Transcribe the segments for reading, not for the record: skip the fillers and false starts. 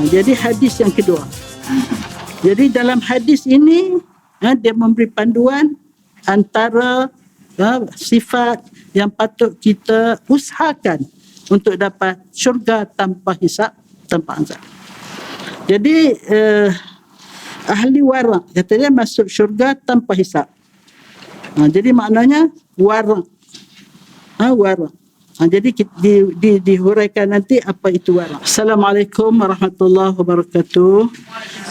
Jadi hadis yang kedua. Jadi dalam hadis ini dia memberi panduan antara sifat yang patut kita usahakan untuk dapat syurga tanpa hisab, tanpa azab. Jadi ahli wara' kata dia masuk syurga tanpa hisab. Jadi maknanya wara'. Wara'. Jadi dihuraikan nanti apa itu wara'. Assalamualaikum warahmatullahi wabarakatuh.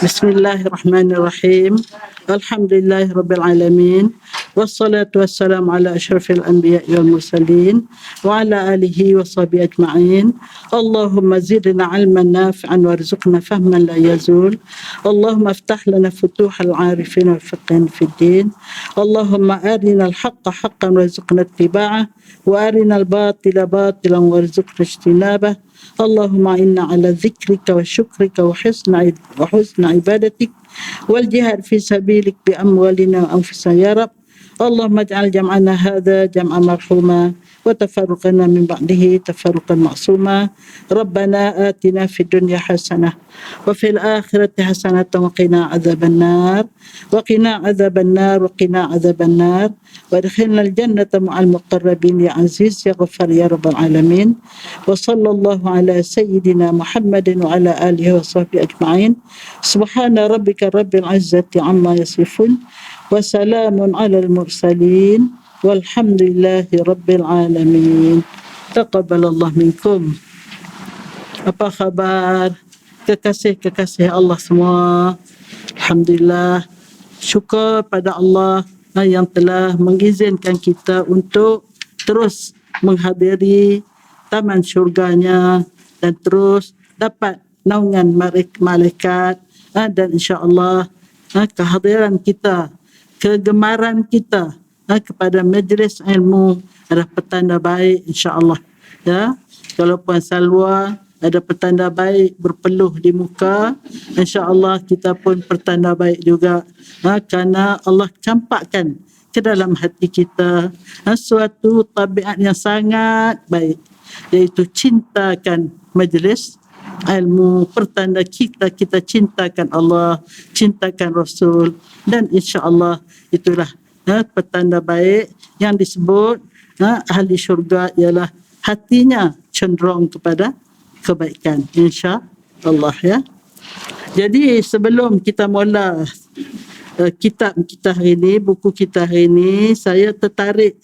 Bismillahirrahmanirrahim. Alhamdulillahirabbil alamin. Wassalatu wassalamu ala asyrafil anbiya'i wal mursalin wa ala alihi wa sahbihi ajma'in. Allahumma zidna 'ilman nafi'an warzuqna fahman la yazul. Allahumma iftah lana futuhal 'arifin wa fiqhan fid din. Allahumma arina al-haqqa haqqan warzuqna ittiba'ah wa arina al-batila batilan warzuqna ijtinabah. Allahumma inna ala dzikrika wa syukrika wa husna ibadatik wal jihad fi sabilik bi amwalina wa anfusina ya Rabb. Allahumma ij'al jam'ana hadha jam'an marhuma wa tafarruqana min ba'dihi tafarruqan ma'suma. Rabbana atina fid dunya hasanah wa fil akhirati hasanah wa qina adzabannar wa qina adzabannar wa qina adzabannar wa adkhilna al jannata ma'al muqarrabin ya aziz ya ghaffar ya rabbal alamin. Wa sallallahu ala sayyidina Muhammadin wa ala alihi wa sahbihi ajma'in. Subhana rabbika rabbil izzati amma yasifun wa salamun alal mursalin walhamdulillahi rabbil alamin. Taqabbalallah minkum. Apa khabar kekasih-kekasih Allah semua? Alhamdulillah, syukur pada Allah yang telah mengizinkan kita untuk terus menghadiri taman syurganya dan terus dapat naungan malaikat dan insya-Allah kehadiran kita, kegemaran kita kepada majlis ilmu adalah petanda baik insya-Allah. Ya, kalau Puan Salwa ada petanda baik berpeluh di muka, insya-Allah kita pun petanda baik juga. Kerana Allah campakkan ke dalam hati kita suatu tabiat yang sangat baik, iaitu cintakan majlis ilmu, pertanda kita cintakan Allah, cintakan Rasul, dan insya-Allah itulah petanda baik yang disebut ahli syurga ialah hatinya cenderung kepada kebaikan insya-Allah ya. Jadi sebelum kita mula kitab kita hari ini, buku kita hari ini, saya tertarik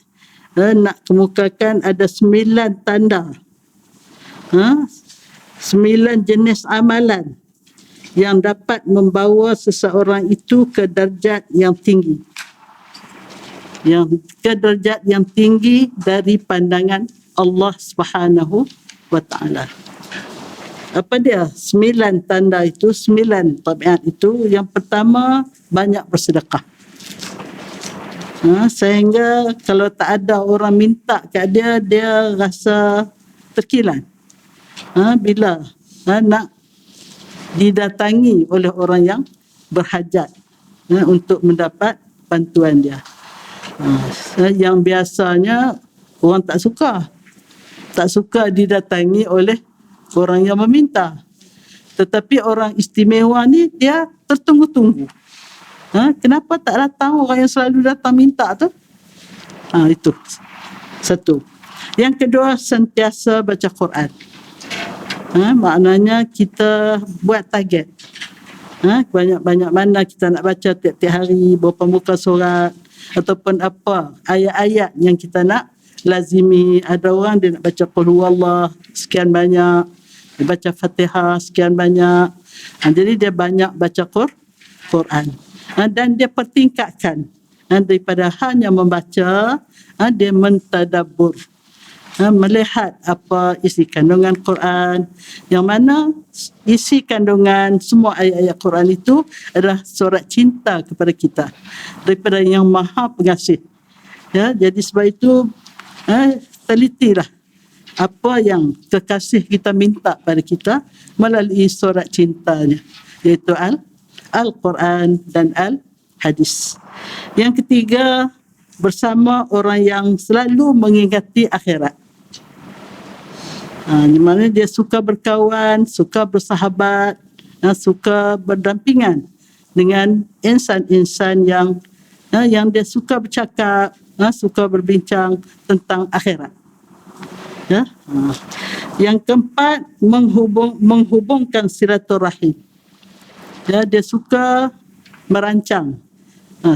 nak kemukakan ada 9 tanda, 9 jenis amalan yang dapat membawa seseorang itu ke darjat yang tinggi, dari pandangan Allah Subhanahu wa taala. Apa dia 9 tanda itu, 9 tabiat itu? Yang pertama, banyak bersedekah. Sehingga kalau tak ada orang minta kat dia, dia rasa terkilan. Bila nak didatangi oleh orang yang berhajat untuk mendapat bantuan dia. Yang biasanya orang tak suka didatangi oleh orang yang meminta. Tetapi orang istimewa ni dia tertunggu-tunggu. Kenapa tak datang orang yang selalu datang minta tu? Itu satu. Yang kedua, sentiasa baca Quran. Maknanya kita buat target. Banyak-banyak mana kita nak baca tiap-tiap hari, berapa muka surat ataupun apa ayat-ayat yang kita nak lazimi. Ada orang dia nak baca qul huwallah sekian banyak, dia baca Fatihah sekian banyak. Jadi dia banyak baca Quran. Dan dia pertingkatkan daripada hanya membaca, dia mentadabbur, melihat apa isi kandungan Quran, yang mana isi kandungan semua ayat-ayat Quran itu adalah surat cinta kepada kita daripada yang Maha Pengasih. Ya, jadi sebab itu telitilah apa yang kekasih kita minta pada kita melalui surat cintanya, iaitu Al-Quran dan Al-Hadis. Yang ketiga, bersama orang yang selalu mengingati akhirat. Di mana dia suka berkawan, suka bersahabat, suka berdampingan dengan insan-insan yang dia suka bercakap, suka berbincang tentang akhirat. Ya. Yang keempat, menghubungkan silaturahim. Ya, dia suka merancang.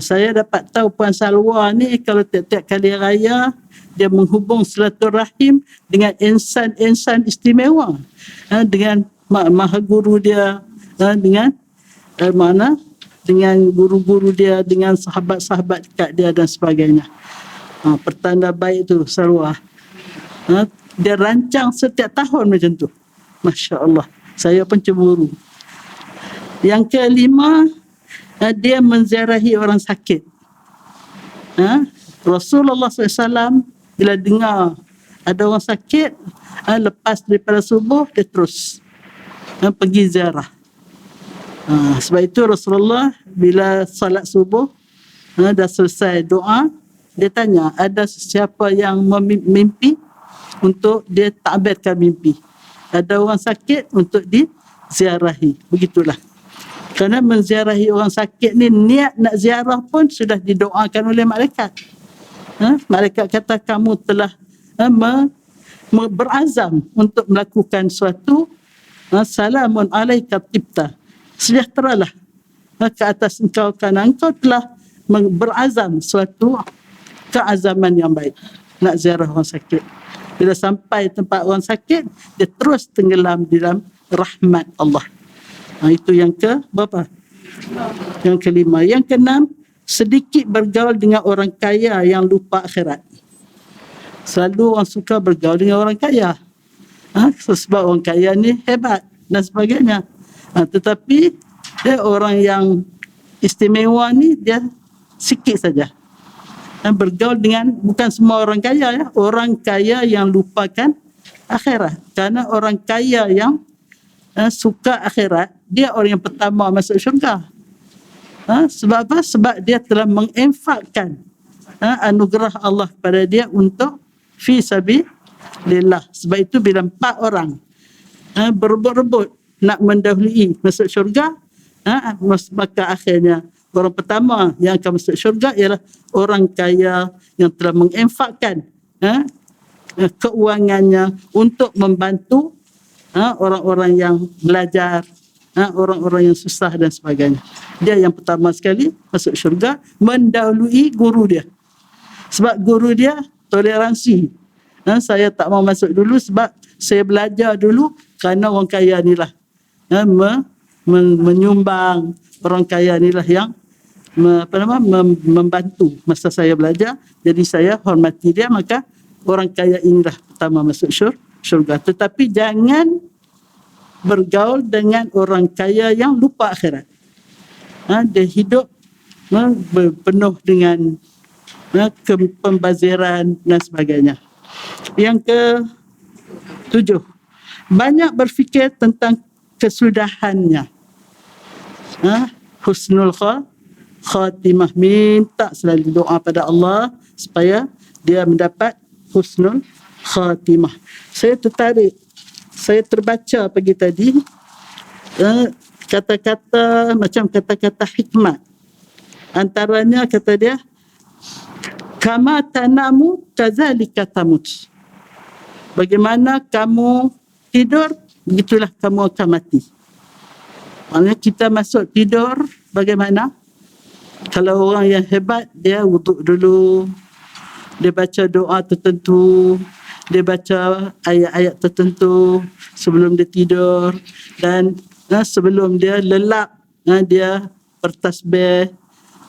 Saya dapat tahu Puan Salwa ni kalau tiap-tiap kali raya dia menghubung silaturahim dengan insan-insan istimewa, dengan maha guru dia, dengan dengan guru-guru dia, dengan sahabat-sahabat dekat dia dan sebagainya. Pertanda baik tu Salwa. Dia rancang setiap tahun macam tu. Masya Allah, saya pun cemburu. Yang kelima, dia menziarahi orang sakit. Rasulullah SAW bila dengar ada orang sakit, lepas daripada subuh dia terus pergi ziarah. Sebab itu Rasulullah bila salat subuh dah selesai doa, dia tanya ada siapa yang mimpi untuk dia takbirkan mimpi. Ada orang sakit untuk diziarahi. Begitulah. Kerana menziarahi orang sakit ni, niat nak ziarah pun sudah didoakan oleh malaikat. Malaikat kata kamu telah berazam untuk melakukan suatu salamun alaika tibta. Sejahteralah ke atas engkau kerana engkau telah berazam suatu keazaman yang baik nak ziarah orang sakit. Bila sampai tempat orang sakit, dia terus tenggelam di dalam rahmat Allah. Itu yang ke berapa? Yang kelima. Yang keenam, sedikit bergaul dengan orang kaya yang lupa akhirat. Selalu orang suka bergaul dengan orang kaya. Sebab orang kaya ni hebat dan sebagainya. Tetapi dia orang yang istimewa ni dia sikit saja. Bergaul dengan bukan semua orang kaya ya, orang kaya yang lupakan akhirat. Kerana orang kaya yang suka akhirat, dia orang yang pertama masuk syurga. Sebab apa? Sebab dia telah menginfakkan anugerah Allah kepada dia untuk fi sabilillah. Sebab itu bila 4 orang berebut-rebut nak mendahului masuk syurga, maka akhirnya orang pertama yang akan masuk syurga ialah orang kaya yang telah menginfakkan keuangannya untuk membantu orang-orang yang belajar, orang-orang yang susah dan sebagainya. Dia yang pertama sekali masuk syurga, mendahului guru dia. Sebab guru dia toleransi. Saya tak mau masuk dulu sebab saya belajar dulu kerana orang kaya inilah menyumbang, orang kaya inilah yang membantu masa saya belajar. Jadi saya hormati dia, maka orang kaya inilah pertama masuk syurga. Tetapi jangan bergaul dengan orang kaya yang lupa akhirat. Dia hidup penuh dengan pembaziran dan sebagainya. Yang ke-7, banyak berfikir tentang kesudahannya. Husnul khatimah, minta selalu doa pada Allah supaya dia mendapat husnul khatimah. Saya tertarik, saya terbaca pagi tadi kata-kata macam kata-kata hikmat. Antaranya kata dia, kama tanamu kadzalika tamut. Bagaimana kamu tidur, begitulah kamu akan mati. Maknanya kita masuk tidur bagaimana? Kalau orang yang hebat, dia wuduk dulu, dia baca doa tertentu, dia baca ayat-ayat tertentu sebelum dia tidur, dan sebelum dia lelap, dia bertasbih,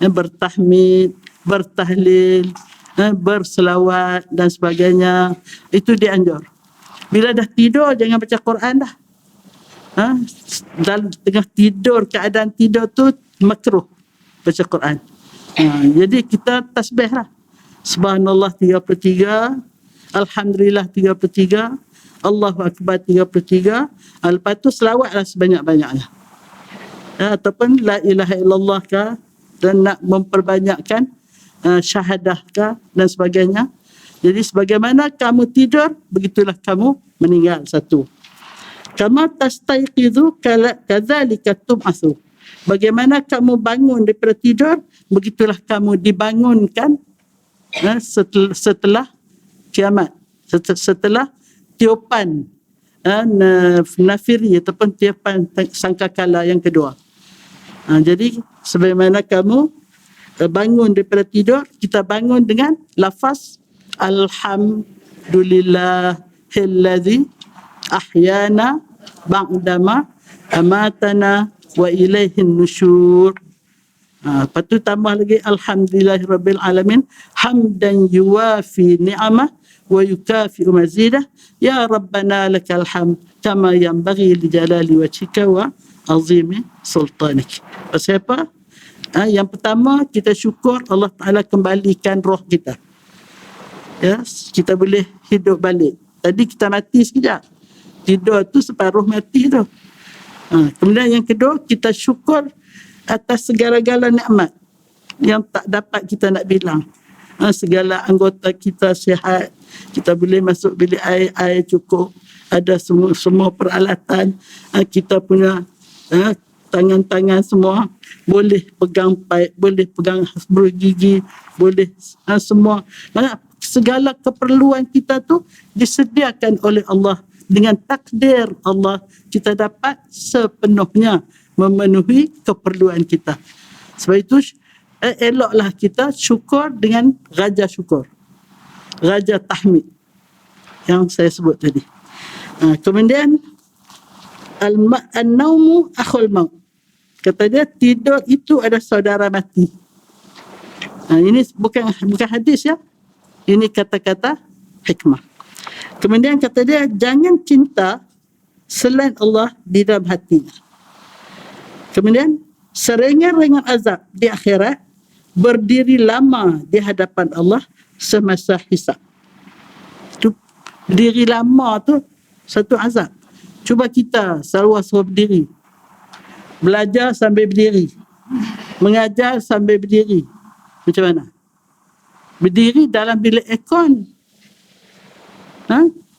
bertahmid, bertahlil, berselawat dan sebagainya. Itu dianjur. Bila dah tidur, jangan baca Quran dah. Dalam tengah tidur, keadaan tidur tu makruh baca Quran. Jadi kita tasbih lah. Subhanallah 33, Alhamdulillah 33, Allahu Akbar 33. Lepas tu selawatlah sebanyak-banyaknya. Ataupun la ilaha illallah kah, dan nak memperbanyakkan syahadah kah dan sebagainya. Jadi sebagaimana kamu tidur, begitulah kamu meninggal. Satu. Kama tastayqidhu kadzalika tub'atsu. Bagaimana kamu bangun daripada tidur, begitulah kamu dibangunkan setelah kiamat, setelah tiupan nafiri ataupun tiupan sangkakala yang kedua. Jadi sebagaimana kamu bangun daripada tidur, kita bangun dengan lafaz alhamdulillahilladzi ahyana ba'dama amatana wa ilaihin nusyur. Lepas tu tambah lagi alhamdulillahirabbil alamin hamdan yuwafi ni'amah wa yukafi'u mazidah ya rabbana lakal hamd kama yanbaghi li jalali wajhika wa azimi sultanik. Pasal apa? Yang pertama, kita syukur Allah Ta'ala kembalikan roh kita. Ya, kita boleh hidup balik. Tadi kita mati sekejap. Tidur tu separuh mati tu. Kemudian yang kedua, kita syukur atas segala-gala nikmat yang tak dapat kita nak bilang. Segala anggota kita sihat, kita boleh masuk bilik air cukup, ada semua peralatan, kita punya tangan-tangan semua boleh pegang pipe, boleh pegang brush gigi, boleh semua. Segala keperluan kita tu disediakan oleh Allah. Dengan takdir Allah, kita dapat sepenuhnya memenuhi keperluan kita. Sebab itu eloklah kita syukur dengan raja syukur, raja tahmid yang saya sebut tadi. Kemudian an-naumu akhul maut. Kata dia, tidur itu ada saudara mati. Ini bukan hadis ya. Ini kata-kata hikmah. Kemudian kata dia, jangan cinta selain Allah di dalam hati. Kemudian seringan-ringan azab di akhirat, berdiri lama di hadapan Allah semasa hisab. Itu berdiri lama tu satu azab. Cuba kita suruh berdiri, belajar sambil berdiri, mengajar sambil berdiri. Macam mana? Berdiri dalam bilik aircon,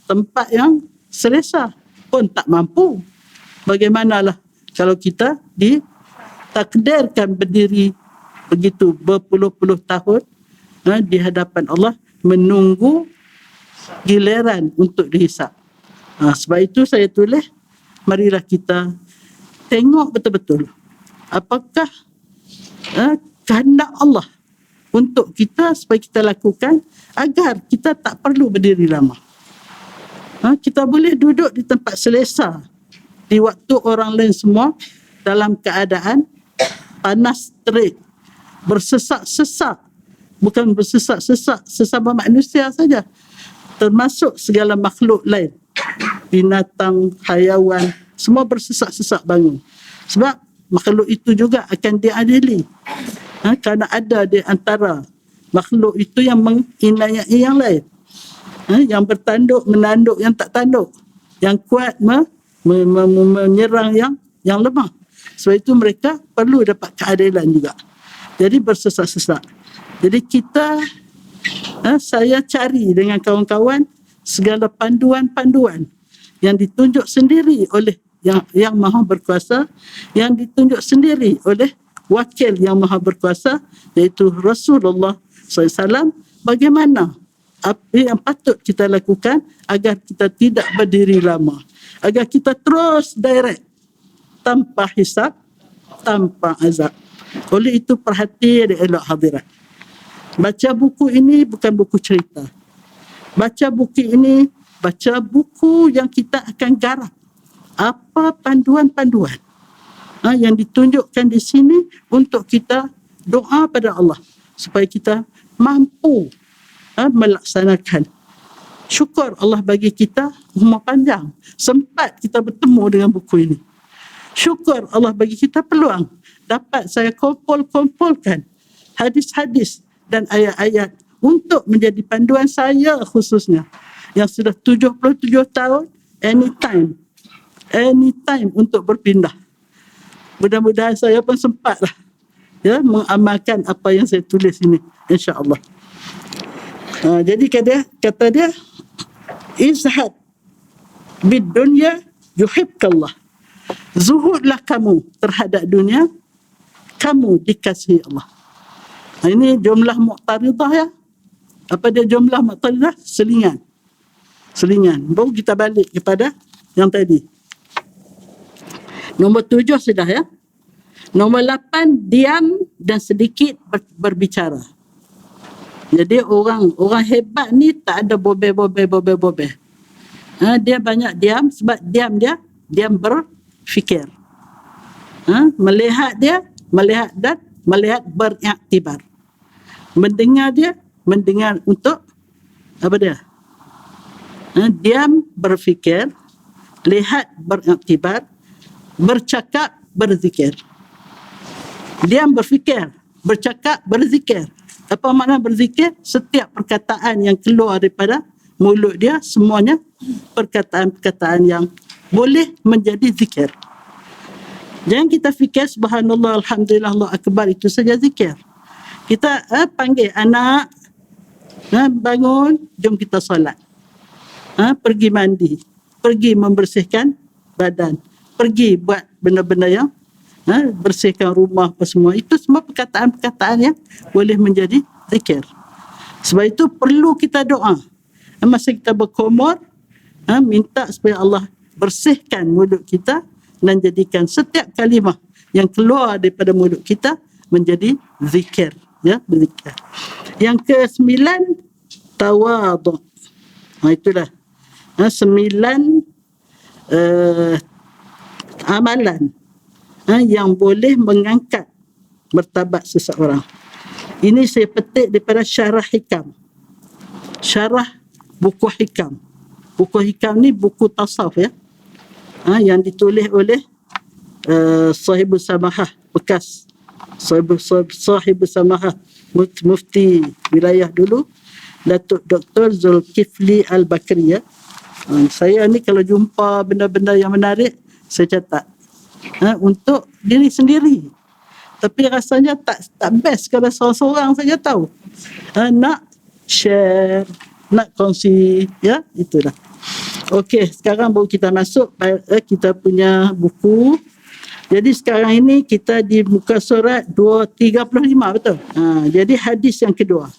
tempat yang selesa pun tak mampu. Bagaimanalah kalau kita ditakdirkan berdiri begitu berpuluh-puluh tahun di hadapan Allah, menunggu giliran untuk dihisap. Sebab itu saya tulis, marilah kita tengok betul-betul apakah kehendak Allah untuk kita supaya kita lakukan, agar kita tak perlu berdiri lama. Kita boleh duduk di tempat selesa di waktu orang lain semua dalam keadaan panas terik, bersesak-sesak. Bukan bersesak-sesak sesama manusia saja, termasuk segala makhluk lain, binatang, hayawan, semua bersesak-sesak bangun. Sebab makhluk itu juga akan diadili. Kerana ada di antara makhluk itu yang menginayai yang lain, yang bertanduk menanduk yang tak tanduk, yang kuat menyerang yang lemah. Sebab itu mereka perlu dapat keadilan juga. Jadi bersesak-sesak. Jadi kita, saya cari dengan kawan-kawan segala panduan-panduan yang ditunjuk sendiri oleh yang Maha Berkuasa, yang ditunjuk sendiri oleh wakil yang Maha Berkuasa, iaitu Rasulullah SAW. Bagaimana apa yang patut kita lakukan agar kita tidak berdiri lama, agar kita terus direct tanpa hisab, tanpa azab. Oleh itu perhati ada elok hadirat. Baca buku ini bukan buku cerita. Baca buku ini, baca buku yang kita akan garap apa panduan-panduan yang ditunjukkan di sini untuk kita doa pada Allah supaya kita mampu melaksanakan. Syukur Allah bagi kita umur panjang, sempat kita bertemu dengan buku ini. Syukur Allah bagi kita peluang dapat saya kumpulkan hadis-hadis dan ayat-ayat untuk menjadi panduan saya khususnya yang sudah 77 tahun, anytime untuk berpindah. Mudah-mudahan saya pun sempatlah mengamalkan apa yang saya tulis ini, insya-Allah. Jadi kata dia izhad bid dunya yuhibkallah. Zuhudlah kamu terhadap dunia, kamu dikasihi Allah. Ini jumlah muqtaridah ya. Apa dia jumlah muqtaridah? Selingan. Baru kita balik kepada yang tadi. Nombor 7 sudah ya. Nombor 8, diam dan sedikit berbicara. Jadi orang hebat ni tak ada bobel. Dia banyak diam, sebab diam berfikir. Melihat beriktibar. Mendengar untuk apa dia? Diam berfikir, lihat beriktibar, bercakap berzikir. Diam berfikir, bercakap berzikir. Apa makna berzikir? Setiap perkataan yang keluar daripada mulut dia semuanya perkataan-perkataan yang boleh menjadi zikir. Jangan kita fikir subhanallah, alhamdulillah, Allah akbar, itu saja zikir. Kita panggil anak, bangun, jom kita solat. Pergi mandi, pergi membersihkan badan, pergi buat benda-benda yang bersihkan rumah apa semua. Itu semua perkataan-perkataan yang boleh menjadi zikir. Sebab itu perlu kita doa. Masa kita berkumur, minta supaya Allah bersihkan mulut kita dan jadikan setiap kalimah yang keluar daripada mulut kita menjadi zikir, ya, berzikir. Yang ke-9, tawadhu. Itulah 9 amalan yang boleh mengangkat martabat seseorang. Ini saya petik daripada syarah hikam. Syarah buku hikam. Buku hikam ni buku tasawuf ya. Yang ditulis oleh Sahibus Samahah bekas Sahibus Samahah mufti wilayah dulu, Datuk Dr. Zulkifli Al-Bakri ya. Saya ni kalau jumpa benda-benda yang menarik, saya catat untuk diri sendiri. Tapi rasanya tak best kalau seorang-seorang saja tahu. Nak share, nak kongsi, ya, itulah. Okey, sekarang baru kita masuk kita punya buku. Jadi sekarang ini kita di muka surat 235, betul? Jadi hadis yang kedua.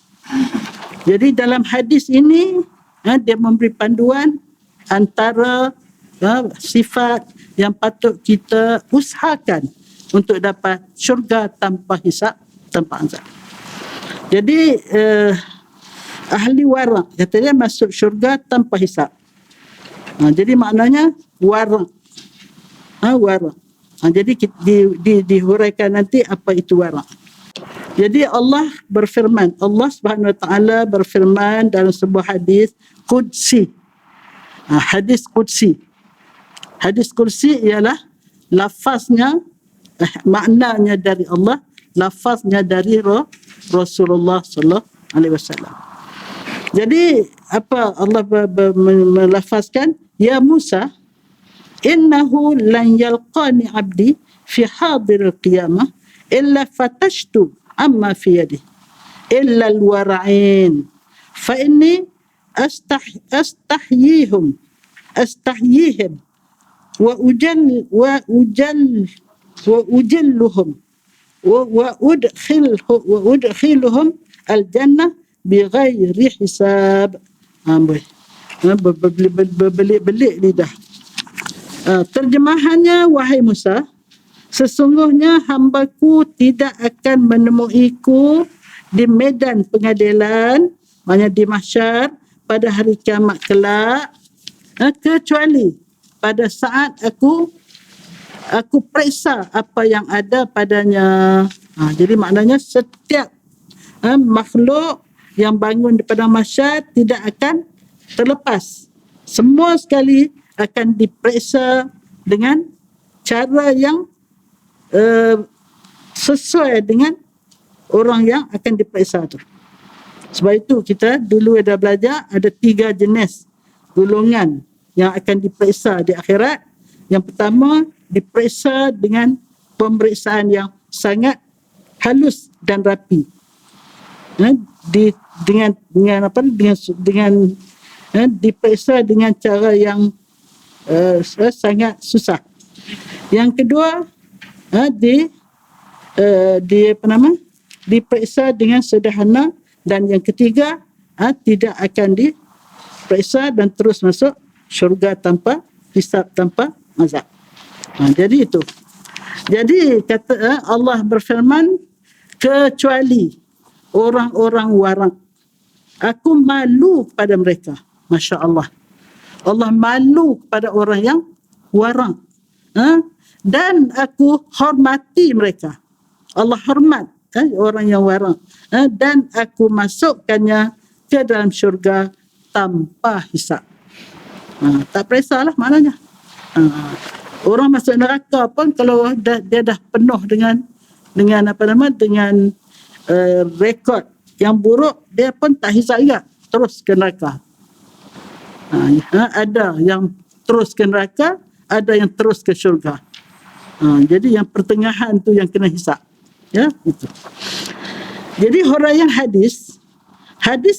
Jadi dalam hadis ini dia memberi panduan antara sifat yang patut kita usahakan untuk dapat syurga tanpa hisab, tanpa azab. Jadi ahli wara' kata dia masuk syurga tanpa hisab. Jadi maknanya wara'. Wara'. Jadi dihuraikan nanti apa itu wara'. Jadi Allah berfirman, Allah Subhanahu Wa Taala berfirman dalam sebuah hadis qudsi. Hadis qudsi. Hadis qudsi ialah lafaznya, maknanya dari Allah, lafaznya dari Rasulullah sallallahu alaihi wasallam. Jadi apa Allah melafazkan? Ya Musa, innahu lan yalqani abdi fi hadiril qiyamah illa fatashtu amma fi yadihi illa alwara'in fa inni astahyihim wa ujilluhum wa udkhiluhum al-jannah bighairi hisab. Berbelit-belit lidah. Terjemahannya, wahai Musa, sesungguhnya hambaku tidak akan menemuiku di medan pengadilan, maknanya di mahsyar pada hari kiamat kelak, kecuali pada saat aku periksa apa yang ada padanya. Jadi maknanya setiap makhluk yang bangun daripada mahsyar tidak akan terlepas. Semua sekali akan diperiksa dengan cara yang sesuai dengan orang yang akan diperiksa tu. Sebab itu kita dulu dah belajar ada 3 jenis golongan yang akan diperiksa di akhirat. Yang pertama, diperiksa dengan pemeriksaan yang sangat halus dan rapi. di dengan apa dengan diperiksa dengan cara yang sangat susah. Yang kedua, diperiksa dengan sederhana, dan yang ketiga, tidak akan diperiksa dan terus masuk syurga tanpa hisab, tanpa azab. Jadi itu. Jadi kata Allah berfirman, kecuali orang-orang warang, aku malu pada mereka. Masya Allah. Allah malu kepada orang yang warang. Dan aku hormati mereka. Allah hormat orang yang warang. Dan aku masukkannya ke dalam syurga tanpa hisab. Tak perisahlah maknanya. Orang masuk neraka pun kalau dia dah penuh dengan rekod yang buruk, dia pun tak hisab juga, terus ke neraka. Ada yang terus ke neraka, ada yang terus ke syurga. Jadi yang pertengahan tu yang kena hisab. Ya, itu. Jadi huraian hadis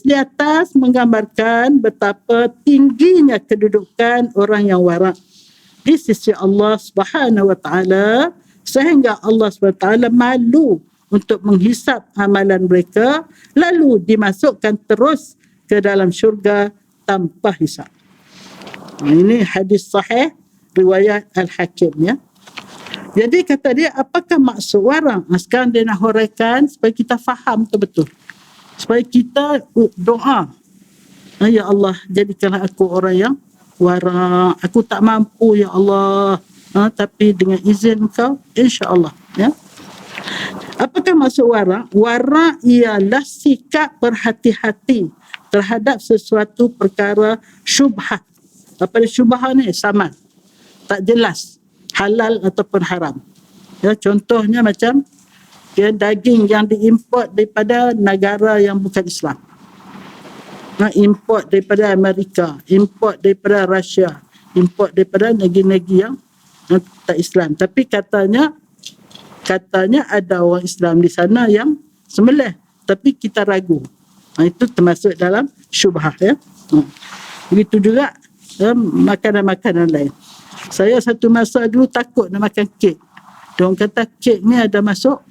di atas menggambarkan betapa tingginya kedudukan orang yang warang di sisi Allah Subhanahu wa taala, sehingga Allah Subhanahu wa taala malu untuk menghisap amalan mereka, lalu dimasukkan terus ke dalam syurga tanpa hisap. Ini hadis sahih riwayat Al-Hakim, ya. Jadi kata dia, apakah maksud warang? Sekarang dia nak huraikan supaya kita faham betul-betul, supaya kita doa, ya Allah, jadikanlah aku orang yang warang. Aku tak mampu, ya Allah, tapi dengan izin Kau, insya-Allah, ya. Apakah maksud warang? Warang ialah sikap berhati-hati terhadap sesuatu perkara syubhat. Apa dia syubhat ni? Samad, tak jelas halal ataupun haram. Ya, contohnya macam daging yang diimport daripada negara yang bukan Islam. Import daripada Amerika, import daripada Rusia, import daripada negeri-negeri yang tak Islam. Tapi katanya ada orang Islam di sana yang sembelih, tapi kita ragu. Itu termasuk dalam syubhah, ya. Begitu juga makanan-makanan lain. Saya satu masa dulu takut nak makan kek. Diorang kata kek ni ada masuk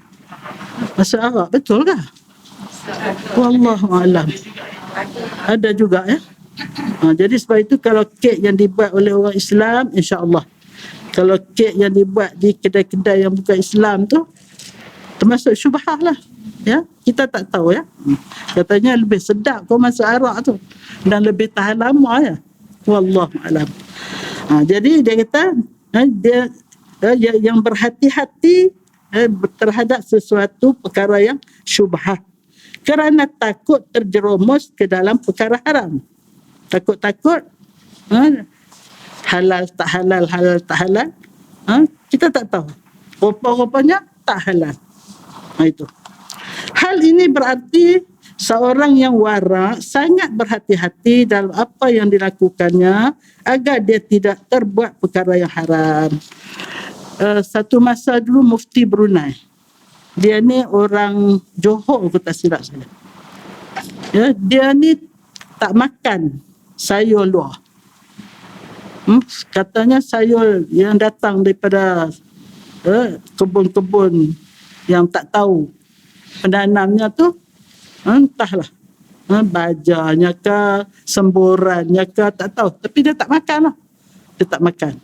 Arab, betul ke? Wallahualam. Ada juga, ya. Jadi sebab itu kalau kek yang dibuat oleh orang Islam, insya-Allah. Kalau kek yang dibuat di kedai-kedai yang bukan Islam tu termasuk syubhah lah, ya. Kita tak tahu, ya. Katanya lebih sedap kau masuk Arab tu dan lebih tahan lama, ya. Wallahualam. Jadi dia kata yang berhati-hati terhadap sesuatu perkara yang syubhah, kerana takut terjerumus ke dalam perkara haram. Takut-takut halal tak halal, kita tak tahu. Rupa-rupanya tak halal. Itu. Hal ini berarti seorang yang warang sangat berhati-hati dalam apa yang dilakukannya agar dia tidak terbuat perkara yang haram. Satu masa dulu Mufti Brunei, dia ni orang Johor, aku tak silap saya. Ya, dia ni tak makan sayur luar. Katanya sayur yang datang daripada kebun-kebun yang tak tahu penanamnya tu, entahlah bajanya ke, semburannya ke, tak tahu. Tapi dia tak makan lah. Dia tak makan.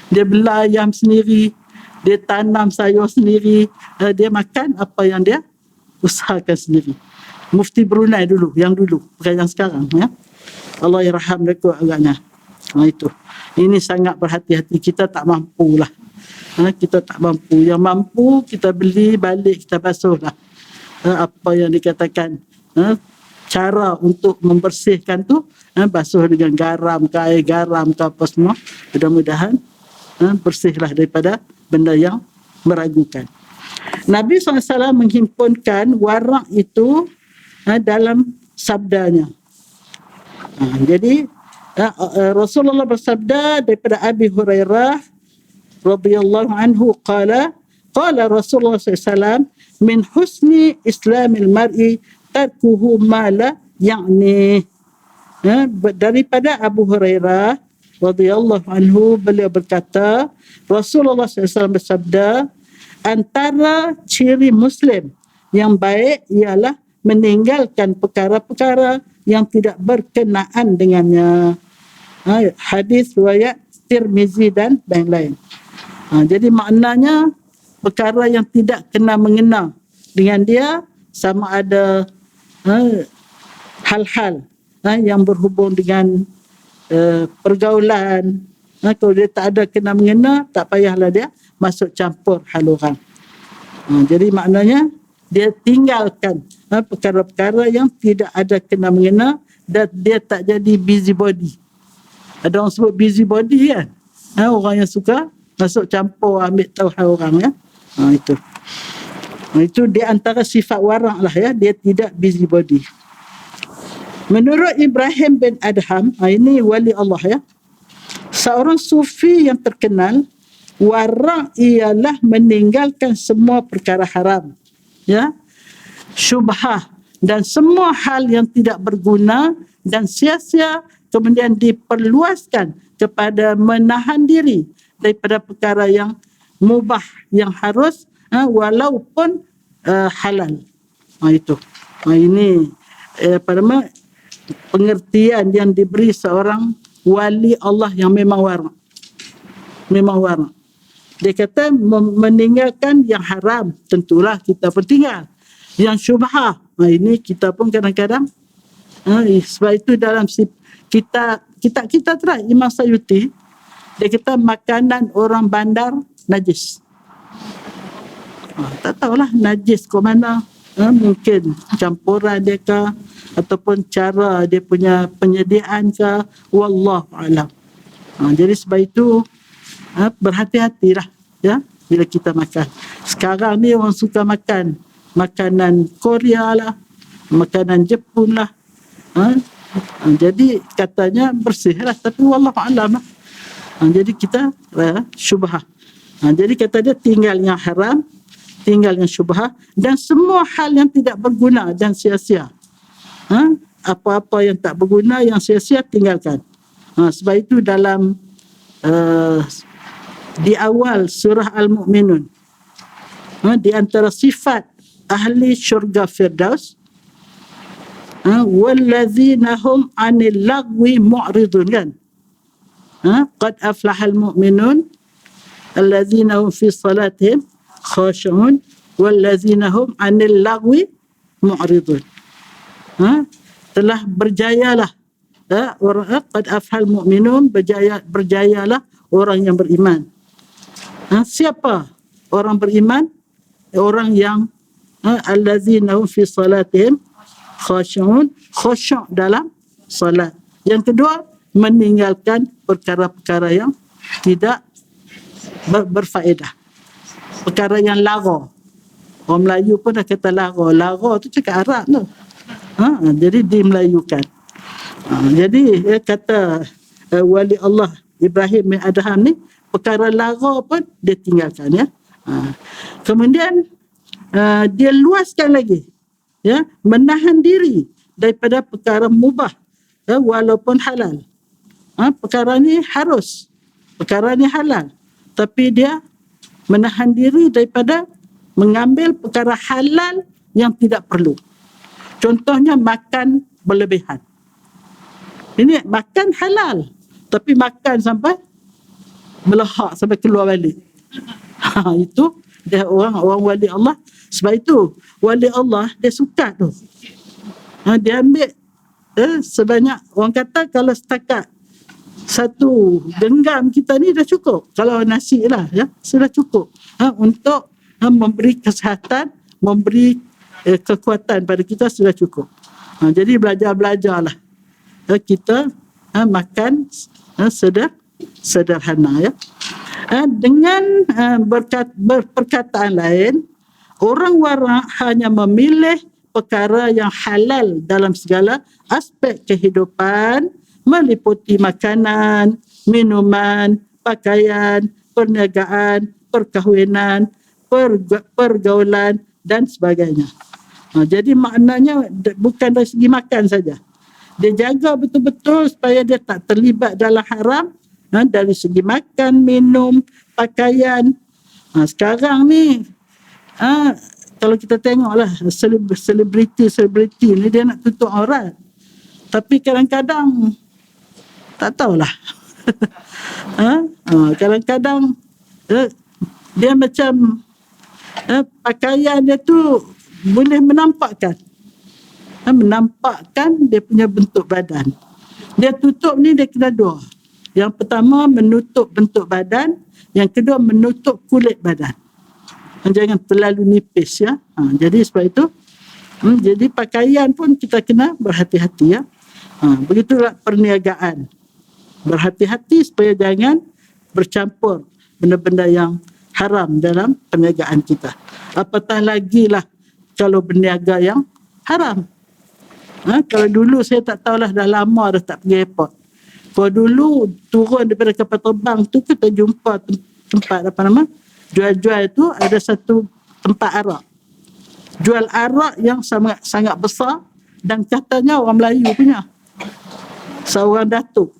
Dia belayam sendiri, dia tanam sayur sendiri, dia makan apa yang dia usahakan sendiri. Mufti Brunei dulu, yang dulu, bukan yang sekarang, ya. Allah yarham mereka agaknya. Itu. Ini sangat berhati-hati. Kita tak mampulah. Kita tak mampu. Yang mampu kita beli balik, kita basuhlah. Apa yang dikatakan cara untuk membersihkan tu, basuh dengan garam ke, air garam ke, apa semua. Mudah-mudahan bersihlah daripada benda yang meragukan. Nabi SAW menghimpunkan warak itu dalam sabdanya. Jadi Rasulullah bersabda daripada Abi Hurairah radhiyallahu anhu qala Rasulullah SAW, min husni islamil mar'i tarkuhu ma la ya'ni. Daripada Abu Hurairah radhiyallahu anhu, beliau berkata, Rasulullah SAW bersabda, antara ciri Muslim yang baik ialah meninggalkan perkara-perkara yang tidak berkenaan dengannya. Hadis riwayat Tirmizi dan lain-lain. Jadi maknanya perkara yang tidak kena mengena dengan dia, sama ada hal-hal yang berhubung dengan pergaulan. Kalau dia tak ada kena mengena, tak payahlah dia masuk campur hal orang. Jadi maknanya dia tinggalkan perkara-perkara yang tidak ada kena mengena, dan dia tak jadi busybody. Ada orang sebut busybody kan, orang yang suka masuk campur, ambil tahu hal orang ya. Itu di antara sifat warang lah ya, dia tidak busybody. Menurut Ibrahim bin Adham, ini wali Allah ya, seorang sufi yang terkenal, warang ialah meninggalkan semua perkara haram ya, syubhah dan semua hal yang tidak berguna dan sia-sia, kemudian diperluaskan kepada menahan diri daripada perkara yang mubah, yang harus walaupun halal. Itu. Ini pengertian yang diberi seorang wali Allah yang memang warang. Memang warang. Dia kata meninggalkan yang haram, tentulah kita pun tinggal. Yang syubhah, ini kita pun kadang-kadang, sebab itu dalam kita try Imam Sayuti, dia kata makanan orang bandar najis. Tak tahulah najis ke mana. Mungkin campuran dia ke, ataupun cara dia punya penyediaan ke, wallahu alam. Jadi sebab itu berhati-hatilah ya bila kita makan. Sekarang ni orang suka makan makanan Korea lah, makanan Jepun lah. Jadi katanya bersih lah, tapi wallahu alam lah. Jadi kita syubhah. Jadi kata dia tinggal yang haram, tinggal yang syubhah, dan semua hal yang tidak berguna dan sia-sia. Apa-apa yang tak berguna, yang sia-sia, tinggalkan. Sebab itu dalam di awal surah Al-Mu'minun, di antara sifat ahli syurga Firdaus, wallazina hum 'anil lagwi mu'ridun, kan? Qad aflahal mu'minun allazina hum fi salatihim khashi'un wallazina hum 'anil lagwi mu'ridun. Telah berjayalah orang, qad aflahal mu'minun, berjayalah orang yang beriman. Siapa orang beriman? Orang yang allazina hum fi salatihim khashi'un, khusyuk dalam salat. Yang kedua, meninggalkan perkara-perkara yang tidak berfaedah, perkara yang lara. Orang Melayu pun dah kata lara. Lara tu cakap Arab tu. Jadi dimelayukan. Jadi dia kata wali Allah Ibrahim bin Adham ni, perkara lara pun dia tinggalkan ya. Kemudian dia luaskan lagi ya, menahan diri daripada perkara mubah walaupun halal. Perkara ni harus, perkara ni halal, tapi dia menahan diri daripada mengambil perkara halal yang tidak perlu. Contohnya makan berlebihan. Ini makan halal, tapi makan sampai melahak, sampai keluar balik. Itu dia orang wali Allah. Sebab itu wali Allah dia suka tu. Dia ambil sebanyak, orang kata kalau setakat satu genggam kita ni dah cukup. Kalau nasi lah ya, sudah cukup untuk memberi kesihatan, memberi kekuatan pada kita, sudah cukup. Jadi belajar-belajarlah kita makan sederhana ya. Dengan berperkataan lain, orang warak hanya memilih perkara yang halal dalam segala aspek kehidupan, meliputi makanan, minuman, pakaian, perniagaan, perkahwinan, pergaulan dan sebagainya. Jadi maknanya bukan dari segi makan saja. Dia jaga betul-betul supaya dia tak terlibat dalam haram, dari segi makan, minum, pakaian. Sekarang ni kalau kita tengoklah selebriti ni dia nak tutup aurat. Tapi kadang-kadang tak tahulah. Kadang-kadang dia macam pakaian dia tu boleh menampakkan dia punya bentuk badan. Dia tutup ni dia kena dua. Yang pertama menutup bentuk badan, yang kedua menutup kulit badan. Jangan terlalu nipis ya. Jadi sebab itu jadi pakaian pun kita kena berhati-hati ya. Begitulah perniagaan. Berhati-hati supaya jangan bercampur benda-benda yang haram dalam perniagaan kita. Apatah lagi lah kalau berniaga yang haram. Kalau dulu saya tak tahulah, dah lama dah tak pergi airport. Kalau dulu turun daripada kapal terbang tu kita jumpa tempat jual-jual tu, ada satu tempat arak. Jual arak yang sangat besar dan katanya orang Melayu punya. Seorang datuk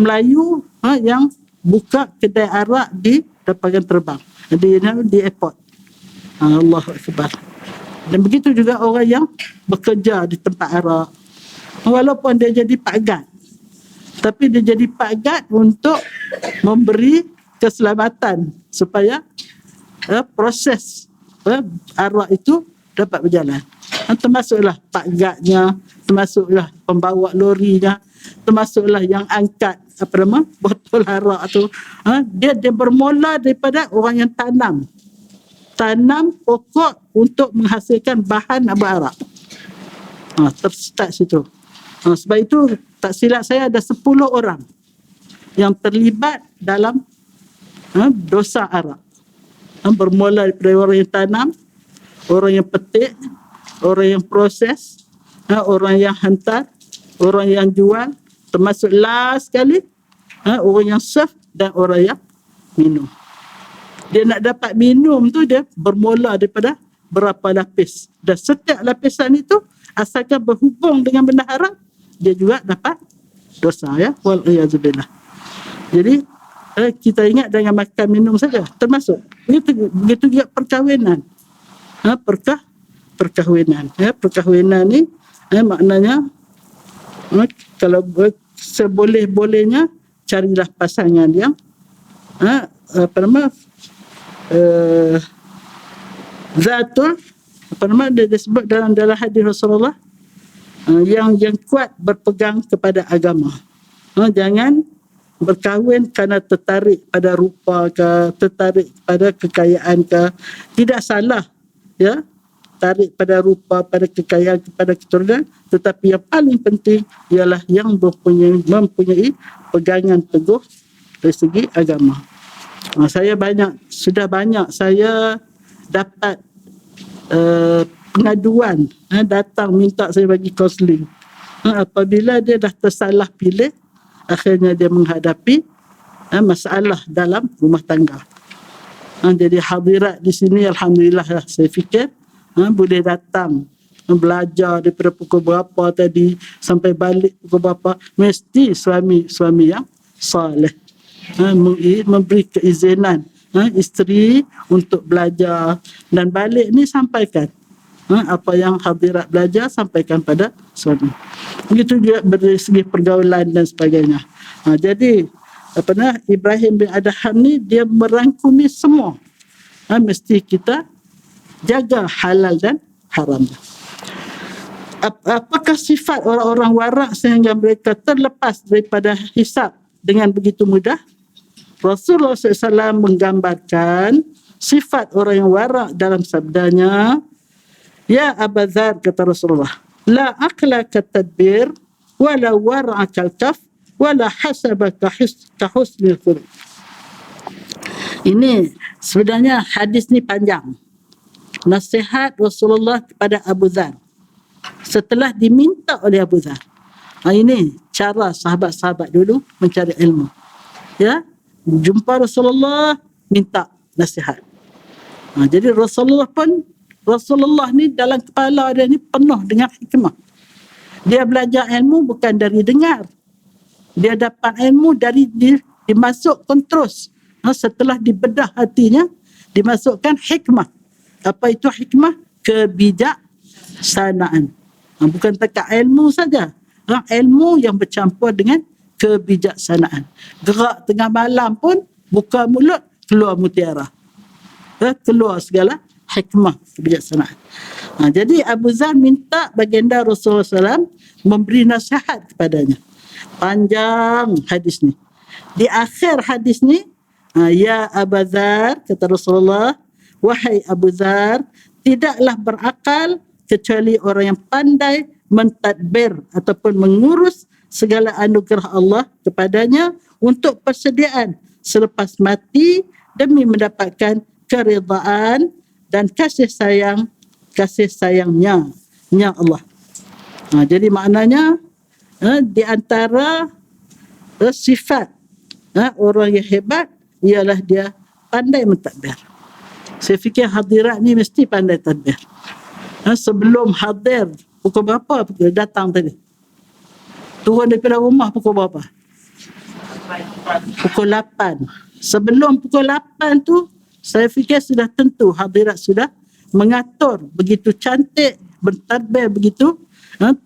Melayu yang buka kedai arak di lapangan terbang di airport. Allahu Akbar. Dan begitu juga orang yang bekerja di tempat arak. Walaupun dia jadi Pak Gad, tapi dia jadi Pak Gad untuk memberi keselamatan supaya proses arak itu dapat berjalan. Termasuklah Pak Gadnya, termasuklah pembawa lorinya, termasuklah yang angkat botol arak tu. Dia bermula daripada orang yang tanam pokok untuk menghasilkan bahan arak. Terstart situ. Sebab itu tak silap saya ada 10 orang yang terlibat dalam dosa arak. Bermula daripada orang yang tanam, orang yang petik, orang yang proses, orang yang hantar, orang yang jual, termasuk last sekali orang yang serve dan orang yang minum. Dia nak dapat minum tu dia bermula daripada berapa lapis. Dan setiap lapisan itu asalkan berhubung dengan benda haram, dia juga dapat dosa ya. Wal-iyazubillah. Jadi kita ingat dengan makan minum saja termasuk. Begitu juga perkahwinan. Perkahwinan. Perkahwinan ni maknanya kalau seboleh-bolehnya carilah pasangan yang zatul dia disebut dalam hadis Rasulullah yang kuat berpegang kepada agama. Jangan berkahwin kerana tertarik pada rupa ke, tertarik pada kekayaan ke. Tidak salah ya, tarik pada rupa, pada kekayaan, kepada keturunan, tetapi yang paling penting ialah yang mempunyai pegangan teguh dari segi agama. Sudah banyak saya dapat pengaduan datang minta saya bagi kaunseling. Apabila dia dah tersalah pilih, akhirnya dia menghadapi masalah dalam rumah tangga. Jadi hadirat di sini alhamdulillah saya fikir boleh datang belajar daripada pukul berapa tadi sampai balik pukul berapa, mesti suami yang soleh memberi keizinan isteri untuk belajar, dan balik ni sampaikan apa yang hadirat belajar, sampaikan pada suami. Begitu juga dari segi pergaulan dan sebagainya. Jadi Ibrahim bin Adham ni dia merangkumi semua. Mesti kita jaga halal dan haram. Apakah sifat orang-orang warak sehingga mereka terlepas daripada hisab dengan begitu mudah? Rasulullah SAW menggambarkan sifat orang yang warak dalam sabdanya, ya Abu Dzar, kata Rasulullah, la aqla katadbir wala wara'a kalkaf wala hasaba kahusnil khuluq. Ini sebenarnya hadis ni panjang. Nasihat Rasulullah kepada Abu Dzar setelah diminta oleh Abu Dzar. Ini cara sahabat-sahabat dulu mencari ilmu. Ya, jumpa Rasulullah minta nasihat. Jadi Rasulullah pun Rasulullah ni dalam kepala dia ni penuh dengan hikmah. Dia belajar ilmu bukan dari dengar. Dia dapat ilmu dari dimasukkan terus. Setelah dibedah hatinya, dimasukkan hikmah. Apa itu hikmah? Kebijaksanaan. Bukan takat ilmu saja. Ilmu yang bercampur dengan kebijaksanaan. Gerak tengah malam pun, buka mulut, keluar mutiara. Keluar segala hikmah, kebijaksanaan. Jadi Abu Zar minta baginda Rasulullah SAW memberi nasihat kepadanya. Panjang hadis ni. Di akhir hadis ni, ya Abu Zar, kata Rasulullah, wahai Abu Zar, tidaklah berakal kecuali orang yang pandai mentadbir ataupun mengurus segala anugerah Allah kepadanya untuk persediaan selepas mati demi mendapatkan keridaan dan kasih sayangnya Allah. Jadi maknanya di antara sifat orang yang hebat ialah dia pandai mentadbir. Saya fikir hadirat ni mesti pandai tadbir. Sebelum hadir pukul berapa datang tadi? Turun daripada rumah pukul berapa? Pukul 8. Sebelum pukul 8 tu saya fikir sudah tentu hadirat sudah mengatur begitu cantik, bertadbir begitu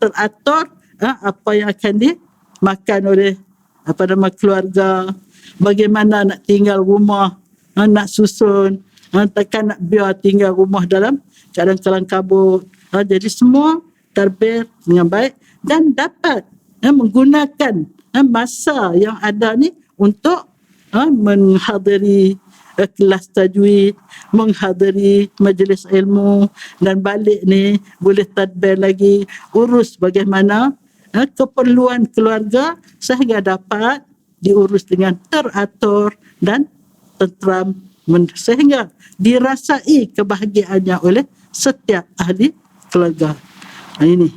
teratur apa yang akan dimakan oleh keluarga, bagaimana nak tinggal rumah, nak susun, takkan nak biar tinggal rumah dalam keadaan kelam kabut. Jadi semua tadbir dengan baik dan dapat menggunakan masa yang ada ni untuk menghadiri kelas tajwid, menghadiri majlis ilmu, dan balik ni boleh tadbir lagi, urus bagaimana keperluan keluarga sehingga dapat diurus dengan teratur dan tenteram, sehingga dirasai kebahagiaannya oleh setiap ahli keluarga. Ini.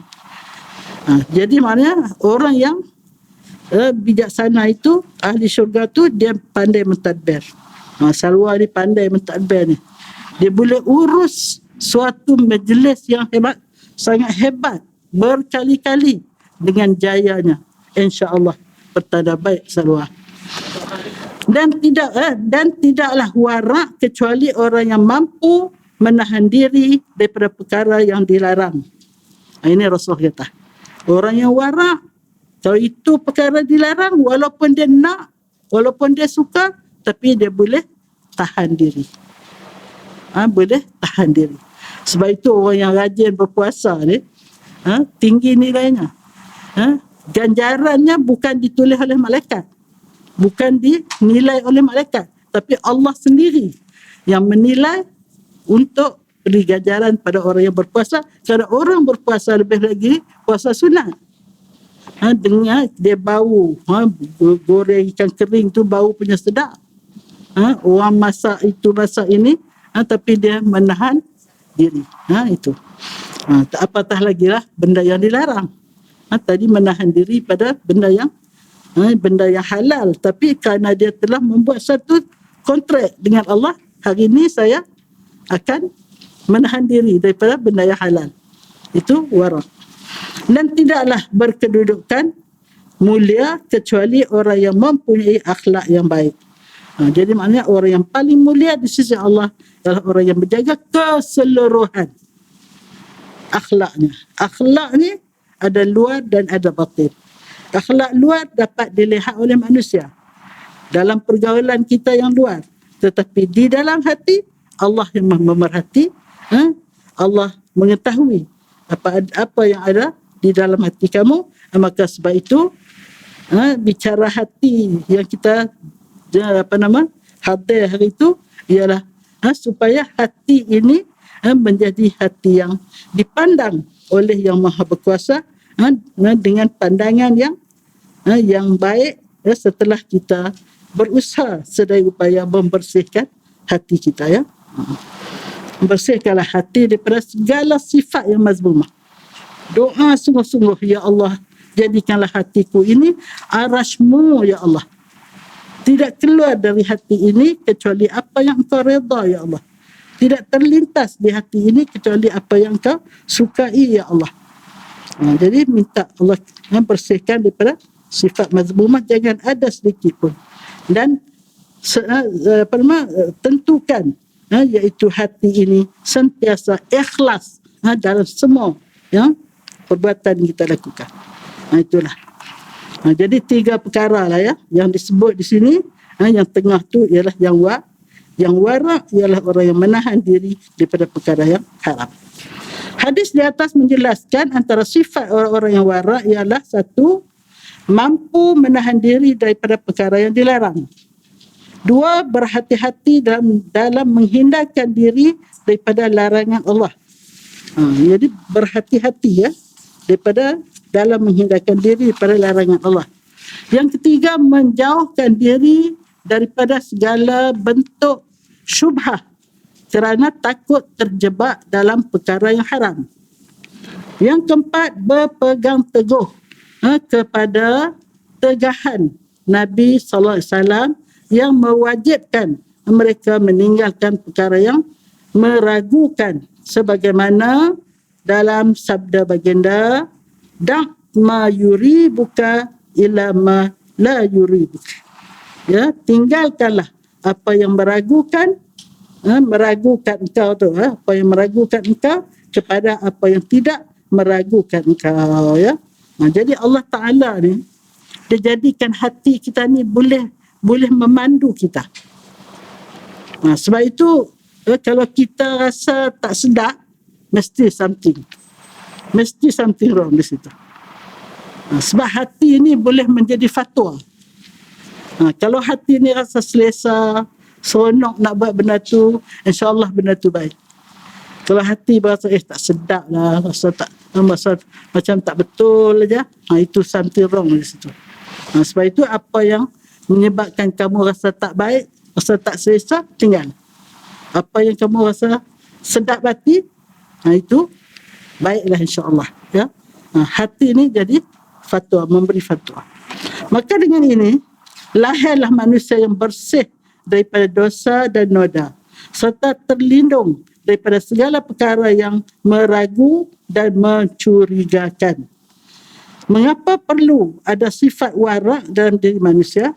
Jadi maknanya orang yang bijaksana itu, ahli syurga tu, dia pandai mentadbir. Salwa ni pandai mentadbir ni. Dia boleh urus suatu majlis yang hebat, sangat hebat, berkali-kali dengan jayanya. InsyaAllah bertanda baik Salwa. Dan tidaklah warak kecuali orang yang mampu menahan diri daripada perkara yang dilarang. Ini Rasul kata. Orang yang warak, kalau itu perkara dilarang, walaupun dia nak, walaupun dia suka, tapi dia boleh tahan diri. Boleh tahan diri. Sebab itu orang yang rajin berpuasa ni, tinggi nilainya. Ganjarannya bukan ditulis oleh malaikat, bukan dinilai oleh malaikat, tapi Allah sendiri yang menilai untuk beri ganjaran pada orang yang berpuasa. Kerana orang berpuasa lebih lagi puasa sunat. Dengar dia bau, goreng ikan kering tu bau punya sedap. Orang masak itu masak ini, tapi dia menahan diri. Itu. Apatah lagi lah benda yang dilarang. Tadi menahan diri pada benda yang halal, tapi kerana dia telah membuat satu kontrak dengan Allah, hari ini saya akan menahan diri daripada benda yang halal. Itu wara'. Dan tidaklah berkedudukan mulia kecuali orang yang mempunyai akhlak yang baik. Jadi maknanya orang yang paling mulia di sisi Allah adalah orang yang menjaga keseluruhan akhlaknya. Akhlak ni ada luar dan ada batin. Akhlak luar dapat dilihat oleh manusia dalam pergaulan kita yang luar, tetapi di dalam hati Allah yang memerhati. Allah mengetahui apa yang ada di dalam hati kamu. Maka sebab itu bicara hati yang kita hadir hari itu ialah supaya hati ini menjadi hati yang dipandang oleh Yang Maha Berkuasa dengan pandangan yang baik, setelah kita berusaha sedaya upaya membersihkan hati kita, ya. Bersihkanlah hati daripada segala sifat yang mazmumah. Doa sungguh-sungguh, ya Allah, jadikanlah hatiku ini arasmu, ya Allah. Tidak keluar dari hati ini kecuali apa yang Engkau redha, ya Allah. tidak terlintas di hati ini kecuali apa yang kau sukai ya Allah. Jadi minta Allah bersihkan daripada sifat mazmumah, jangan ada sedikit pun. Dan tentukan iaitu hati ini sentiasa ikhlas dalam semua yang perbuatan kita lakukan. Itulah. Jadi 3 perkara lah ya yang disebut di sini. Yang tengah tu ialah yang wara ialah orang yang menahan diri daripada perkara yang haram. Hadis di atas menjelaskan antara sifat orang-orang yang wara ialah 1, mampu menahan diri daripada perkara yang dilarang. 2, berhati-hati dalam menghindarkan diri daripada larangan Allah. Jadi berhati-hati ya daripada dalam menghindarkan diri daripada larangan Allah. Yang ketiga, menjauhkan diri daripada segala bentuk syubhah kerana takut terjebak dalam perkara yang haram. Yang keempat, berpegang teguh kepada tegahan Nabi SAW yang mewajibkan mereka meninggalkan perkara yang meragukan, sebagaimana dalam sabda baginda, "Da' ma yuribuka ila ma la yuribuka." Ya, tinggalkanlah apa yang meragukan engkau tu, apa yang meragukan engkau kepada apa yang tidak meragukan engkau ya. Jadi Allah Taala ni dia jadikan hati kita ni boleh memandu kita. Sebab itu kalau kita rasa tak sedap, mesti something wrong di situ. Sebab hati ni boleh menjadi fatwa. Kalau hati ni rasa selesa, seronok nak buat benda tu, insya-Allah benda tu baik. Kalau hati berasa tak sedap lah, rasa macam tak betul aja, itu something wrong di situ. Sebab itu apa yang menyebabkan kamu rasa tak baik, rasa tak selesa, tinggal. Apa yang kamu rasa sedap hati, itu baiklah insya-Allah ya. Hati ni jadi fatwa, memberi fatwa. Maka dengan ini lahirlah manusia yang bersih daripada dosa dan noda, serta terlindung daripada segala perkara yang meragu dan mencurigakan. Mengapa perlu ada sifat warak dalam diri manusia?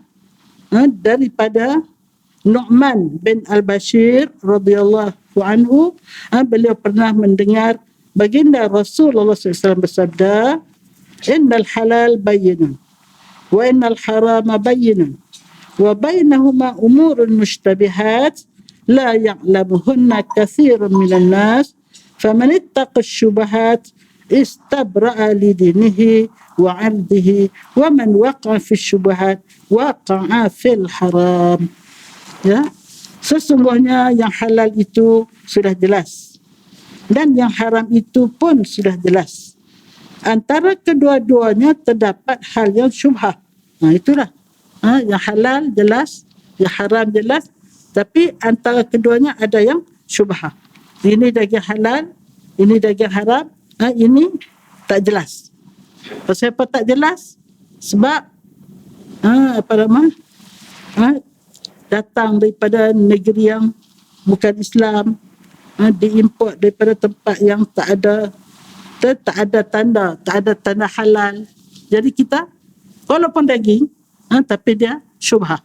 Daripada Nu'man bin Al-Bashir radhiyallahu anhu, beliau pernah mendengar baginda Rasulullah SAW bersabda, "Innal halal bayyinun wa innal harama bayyinun wa bainahuma umurun mushtabihat la ya'lamuhunna katsirun minan nas faman ittaqa asy-syubuhat istabra'a li dinihi wa 'irdihi wa man waqa'a fi asy-syubuhat waqa'a fil haram." Ya, sesungguhnya yang halal itu sudah jelas dan yang haram itu pun sudah jelas. Antara kedua-duanya terdapat hal yang syubhah. Itulah. Yang halal jelas, yang haram jelas, tapi antara keduanya ada yang syubhah. Ini daging halal, ini daging haram, ini tak jelas. Pasal apa tak jelas? Sebab datang daripada negeri yang bukan Islam, diimport daripada tempat yang tak ada tanda halal. Jadi kita walaupun daging, tapi dia syubhah.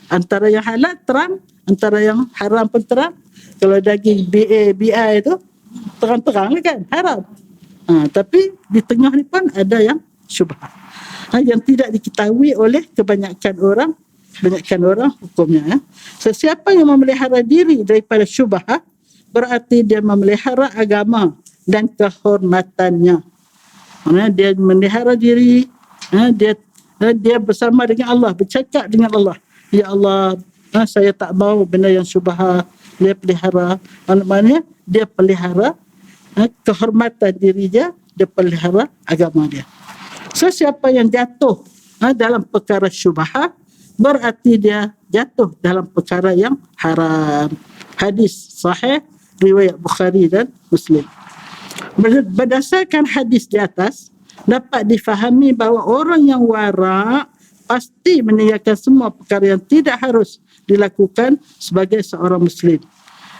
Antara yang halal terang, antara yang haram pun terang. Kalau daging BI itu terang-terang kan, haram. Tapi di tengah ni pun ada yang syubhah. Yang tidak diketahui oleh kebanyakan orang hukumnya. Sesiapa yang memelihara diri daripada syubhah, berarti dia memelihara agama dan kehormatannya. Dia memelihara diri, dia bersama dengan Allah, bercakap dengan Allah. Ya Allah, saya tak mau benda yang syubhah. Dia pelihara, maknanya dia pelihara kehormatan dirinya, dia pelihara agama dia. Siapa yang jatuh dalam perkara syubhah, berarti dia jatuh dalam perkara yang haram. Hadis sahih riwayat Bukhari dan Muslim. Berdasarkan hadis di atas, dapat difahami bahawa orang yang wara' pasti meninggalkan semua perkara yang tidak harus dilakukan sebagai seorang Muslim.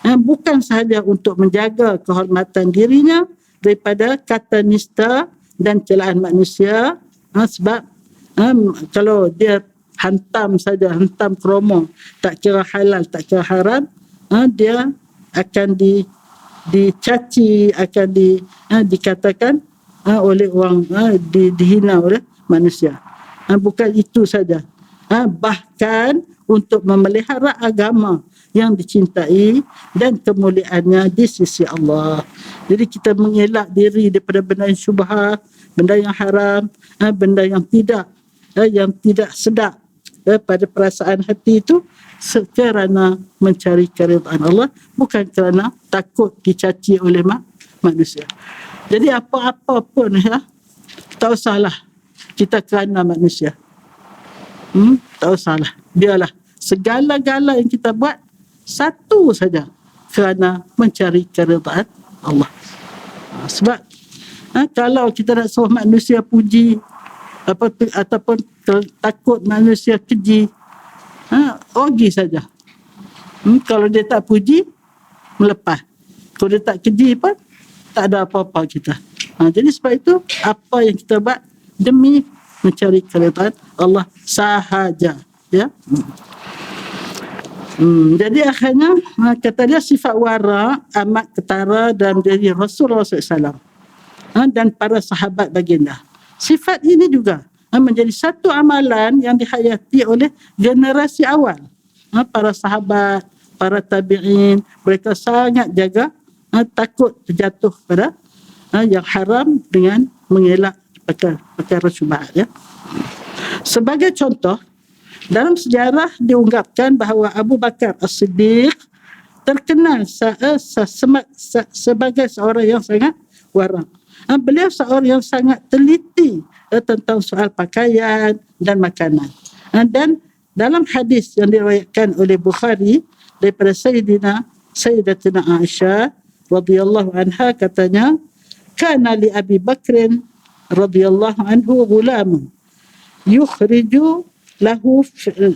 bukan sahaja untuk menjaga kehormatan dirinya daripada kata nista dan celaan manusia, sebab kalau dia hantam kromo, tak kira halal, tak kira haram, dia akan dicaci, akan dikatakan oleh orang, dihina oleh manusia. Bukan itu saja, bahkan untuk memelihara agama yang dicintai dan kemuliaannya di sisi Allah. Jadi kita mengelak diri daripada benda yang syubhat, benda yang haram, benda yang tidak sedap pada perasaan hati itu, kerana mencari keridhaan Allah, bukan kerana takut dicaci oleh manusia. Jadi apa-apa pun tak usahlah kita kerana manusia. Tak usahlah, biarlah segala-gala yang kita buat satu saja kerana mencari keridhaan Allah. Sebab kalau kita nak suruh manusia puji ataupun takut manusia keji, rugi saja. Kalau dia tak puji, melepas. Kalau dia tak keji pun, tak ada apa-apa kita. Jadi sebab itu, apa yang kita buat demi mencari keridhaan Allah sahaja. Ya. Jadi akhirnya, kata dia, sifat wara amat ketara dalam diri Rasulullah SAW dan para sahabat baginda. Sifat ini juga menjadi satu amalan yang dihayati oleh generasi awal. Para sahabat, para tabi'in, mereka sangat jaga, takut terjatuh pada yang haram dengan mengelak perkara syubhat. Ya. Sebagai contoh, dalam sejarah diungkapkan bahawa Abu Bakar As-Siddiq terkenal sebagai seorang yang sangat warang. Beliau seorang yang sangat teliti tentang soal pakaian dan makanan. Dan dalam hadis yang diriwayatkan oleh Bukhari daripada Sayyidatina Aisyah radhiyallahu anha, katanya, kana li Abi Bakrin radhiyallahu anhu gulamun yukhriju lahu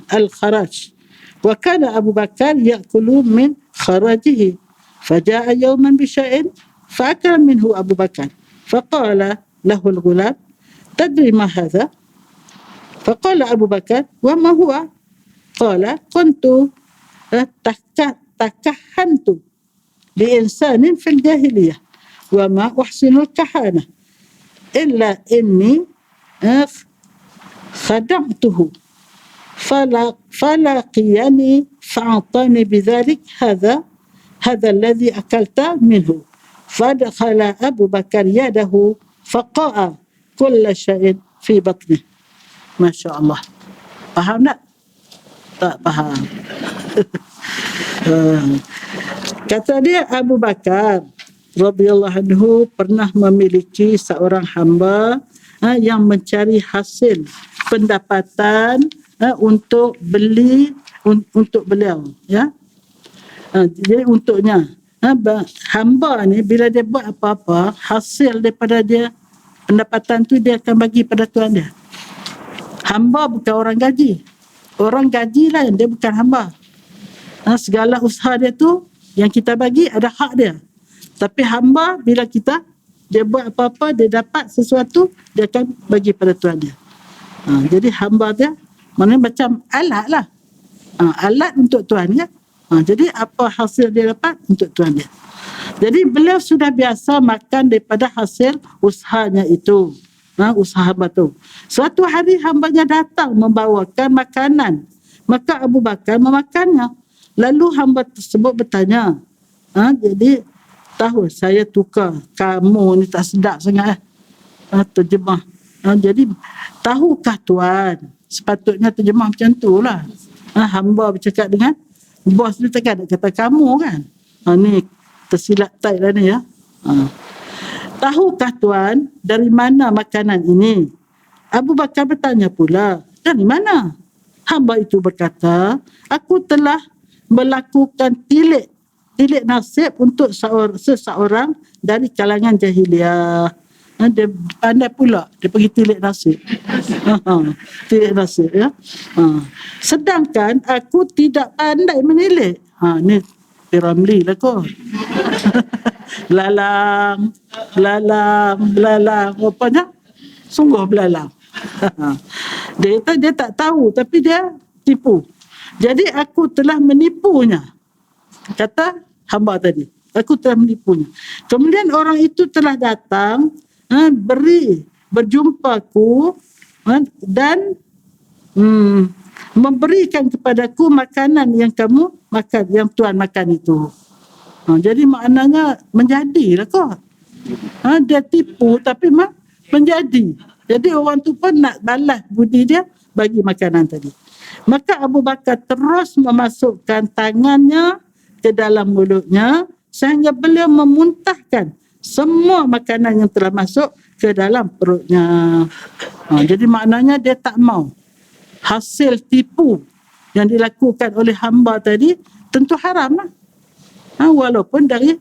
al-kharaj wa kana Abu Bakar ya'kulu min kharajihi faja'a yawman bi syai'in fa'akala minhu Abu Bakar faqala lahu al-ghulam tadri ma hadha faqala Abu Bakar wa ma huwa qala kuntu takahantu li insanin fil jahiliyah wa ma uhsinul kahana illa inni khada'tuhu فلاقيني فأعطاني بذلك هذا الذي أكلت منه فدخل أبو بكر يده فقاء كل شيء في بطنه. ما شاء الله. Faham tak? Tak faham. Kata dia, Abu Bakar radhiyallahu anhu pernah memiliki seorang hamba yang mencari hasil pendapatan untuk beliau, ya. Jadi untuknya, hamba ni bila dia buat apa-apa, hasil daripada dia, pendapatan tu dia akan bagi pada tuan dia. Hamba bukan orang gaji. Orang gaji lah, dia bukan hamba. Segala usaha dia tu yang kita bagi ada hak dia. Tapi hamba bila dia buat apa-apa, dia dapat sesuatu, dia akan bagi pada tuan dia. Jadi hamba dia maknanya macam alat lah. Alat untuk tuan dia. Jadi apa hasil dia dapat untuk tuan dia. Jadi beliau sudah biasa makan daripada hasil usahanya itu. Usaha hamba tu. Suatu hari hambanya datang membawakan makanan. Maka Abu Bakar memakannya. Lalu hamba tersebut bertanya, jadi tahu saya tukar, kamu ni tak sedap sangat. Terjemah. Jadi tahukah tuan, sepatutnya terjemah macam tu lah. Hamba bercakap dengan bos dia, takkan nak kata kamu kan. Ni tersilap type lah ni, ya. Tahukah tuan dari mana makanan ini? Abu Bakar bertanya pula, dari mana? Hamba itu berkata, aku telah melakukan tilik nasib untuk seseorang dari kalangan jahiliah. Dia pandai pula, dia pergi tilik nasib. Tilik nasib, ya. Sedangkan aku tidak pandai menilik. Ni Piramli lah kot. Belalang, belalang, belalang. Rupanya sungguh belalang. Dia kata dia tak tahu tapi dia tipu. Jadi aku telah menipunya. Kata hamba tadi. Aku telah menipunya. Kemudian orang itu telah datang, berjumpaku, dan memberikan kepadaku makanan yang kamu makan, yang Tuhan makan itu. Jadi maknanya menjadilah kok. Dia tipu tapi menjadi. Jadi orang tu pun nak balas budi dia, bagi makanan tadi. Maka Abu Bakar terus memasukkan tangannya ke dalam mulutnya sehingga beliau memuntahkan semua makanan yang telah masuk ke dalam perutnya. Jadi maknanya dia tak mau hasil tipu yang dilakukan oleh hamba tadi tentu haram lah. Walaupun dari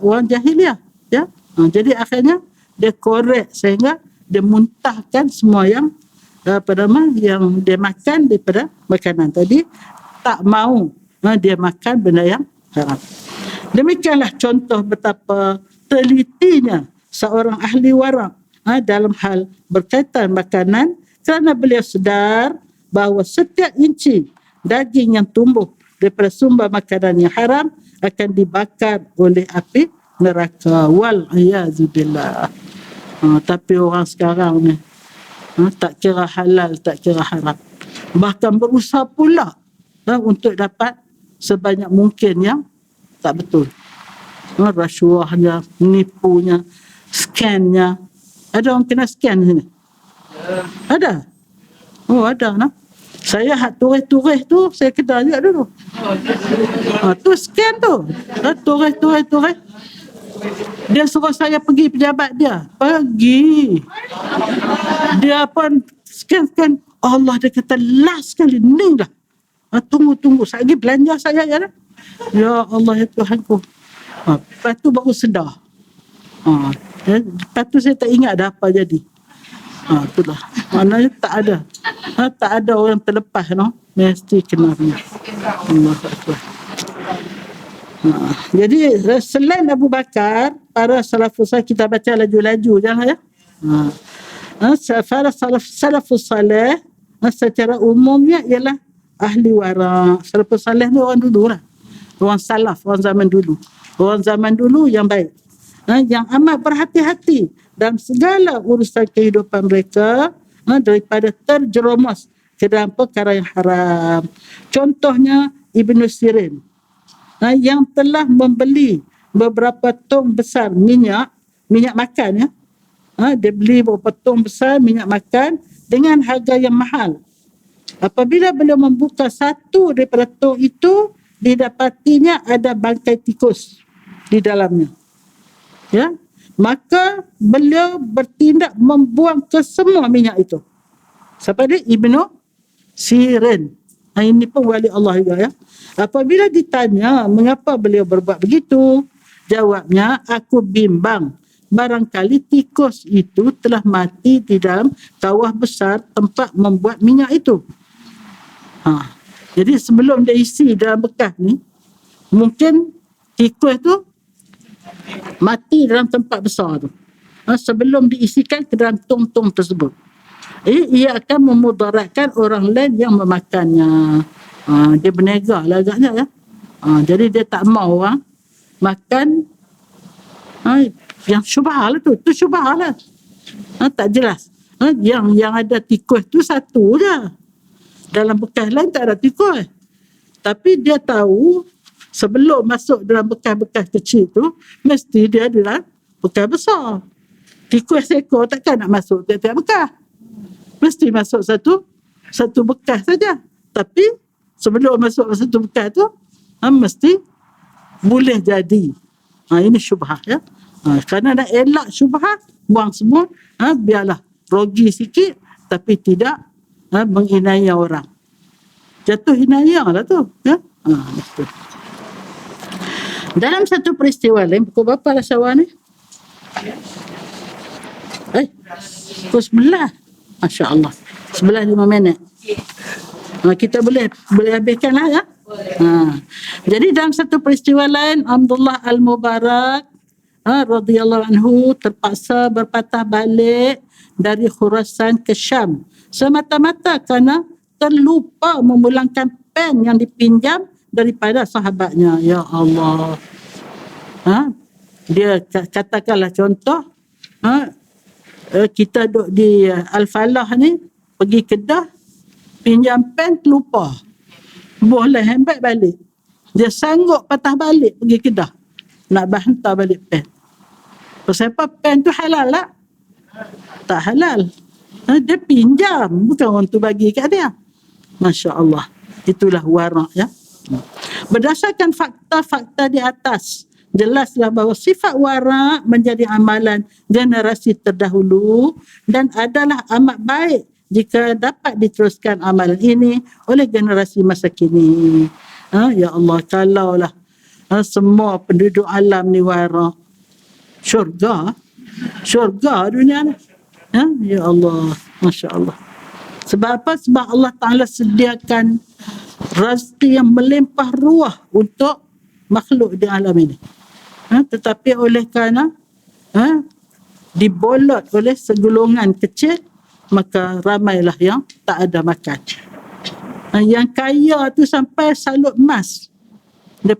orang jahiliah, ya. Jadi akhirnya dia korek sehingga dia muntahkan semua yang yang dia makan daripada makanan tadi, tak mau dia makan benda yang haram. Demikianlah contoh betapa telitinya seorang ahli warak dalam hal berkaitan makanan, kerana beliau sedar bahawa setiap inci daging yang tumbuh daripada sumber makanan yang haram akan dibakar oleh api neraka. Wal-iyazubillah. Tapi orang sekarang ni tak kira halal, tak kira haram, bahkan berusaha pula untuk dapat sebanyak mungkin yang tak betul. Rasuahnya, menipunya, skannya. Ada orang kena scan sini? Ada? Oh, ada nah. Saya hak turis-turis tu, saya kenal juga dulu. Tu scan tu. Turis. Dia suruh saya pergi pejabat dia. Pergi. Dia pun scan. Allah, dia kata last sekali ni dah. Tunggu. Lagi belanja saya ya. Ya Allah, ya Tuhanku. Lepas tu baru sedar. Lepas tu saya tak ingat dah apa jadi. Itulah. Maknanya tak ada orang terlepas, no? Mesti kena punya. Allah Akbar. Jadi selain Abu Bakar, para salafus salih, kita baca laju-laju jangan ya. Para salafus salih secara umumnya ialah ahli warak. Salafus salih ni orang dulu lah. Orang salaf, orang zaman dulu. Orang zaman dulu yang baik. Yang amat berhati-hati dalam segala urusan kehidupan mereka, daripada terjerumus ke dalam perkara yang haram. Contohnya Ibnu Sirin, yang telah membeli beberapa tong besar minyak makan ya. Dia beli beberapa tong besar minyak makan dengan harga yang mahal. Apabila beliau membuka satu daripada tong itu, didapatinya ada bangkai tikus di dalamnya. Ya, maka beliau bertindak membuang ke semua minyak itu. Siapa dia? Ibnu Sirin. Ini pun wali Allah juga ya. Apabila ditanya mengapa beliau berbuat begitu, jawabnya, aku bimbang barangkali tikus itu telah mati di dalam kawah besar tempat membuat minyak itu. Jadi sebelum dia isi dalam bekas ni, mungkin tikus tu mati dalam tempat besar tu. Sebelum diisikan ke dalam tong-tong tersebut. Ia akan memudaratkan orang lain yang memakannya. Dia berniaga lah agaknya ya. Jadi dia tak mau orang makan yang syubhah lah tu. Tu syubhah lah. Tak jelas. Yang ada tikus tu satu je. Dalam bekas lain tak ada tikus. Tapi dia tahu sebelum masuk dalam bekas-bekas kecil tu, mesti dia dalam bekas besar. Tikus seekor takkan nak masuk tiap-tiap bekas. Mesti masuk satu bekas saja. Tapi sebelum masuk satu bekas tu, mesti boleh jadi. Ini syubhah ya. Kerana nak elak syubhah, buang semua, biarlah rogi sikit tapi tidak menginaya orang. Jatuh inaya lah tu ya. Betul. Dalam satu peristiwa lain, pukul berapa lah Syawal ni? Pukul 11. Masya Allah. 11:05. Kita boleh habiskan lah ya. Jadi dalam satu peristiwa lain, Abdullah Al-Mubarak radhiyallahu anhu terpaksa berpatah balik dari Khurasan ke Syam semata-mata kerana terlupa memulangkan pen yang dipinjam daripada sahabatnya. Ya Allah. Dia katakanlah contoh, kita duduk di Al-Falah ni, pergi Kedah, pinjam pen terlupa, boleh hembat balik. Dia sanggup patah balik pergi Kedah nak hantar balik pen. Pasal apa? Pen tu halal tak? Tak halal. Dia pinjam, bukan orang tu bagi kat dia. Masya Allah. Itulah warak ya. Berdasarkan fakta-fakta di atas, jelaslah bahawa sifat warak menjadi amalan generasi terdahulu dan adalah amat baik jika dapat diteruskan amalan ini oleh generasi masa kini. Ya Allah, kalaulah semua penduduk alam ni warak, syurga dunia ni. Ya Allah, Masya Allah. Sebab apa? Sebab Allah Ta'ala sediakan rezeki yang melimpah ruah untuk makhluk di alam ini. Tetapi oleh kerana dibolot oleh segolongan kecil, maka ramailah yang tak ada makan. Yang kaya tu sampai salut emas. Dia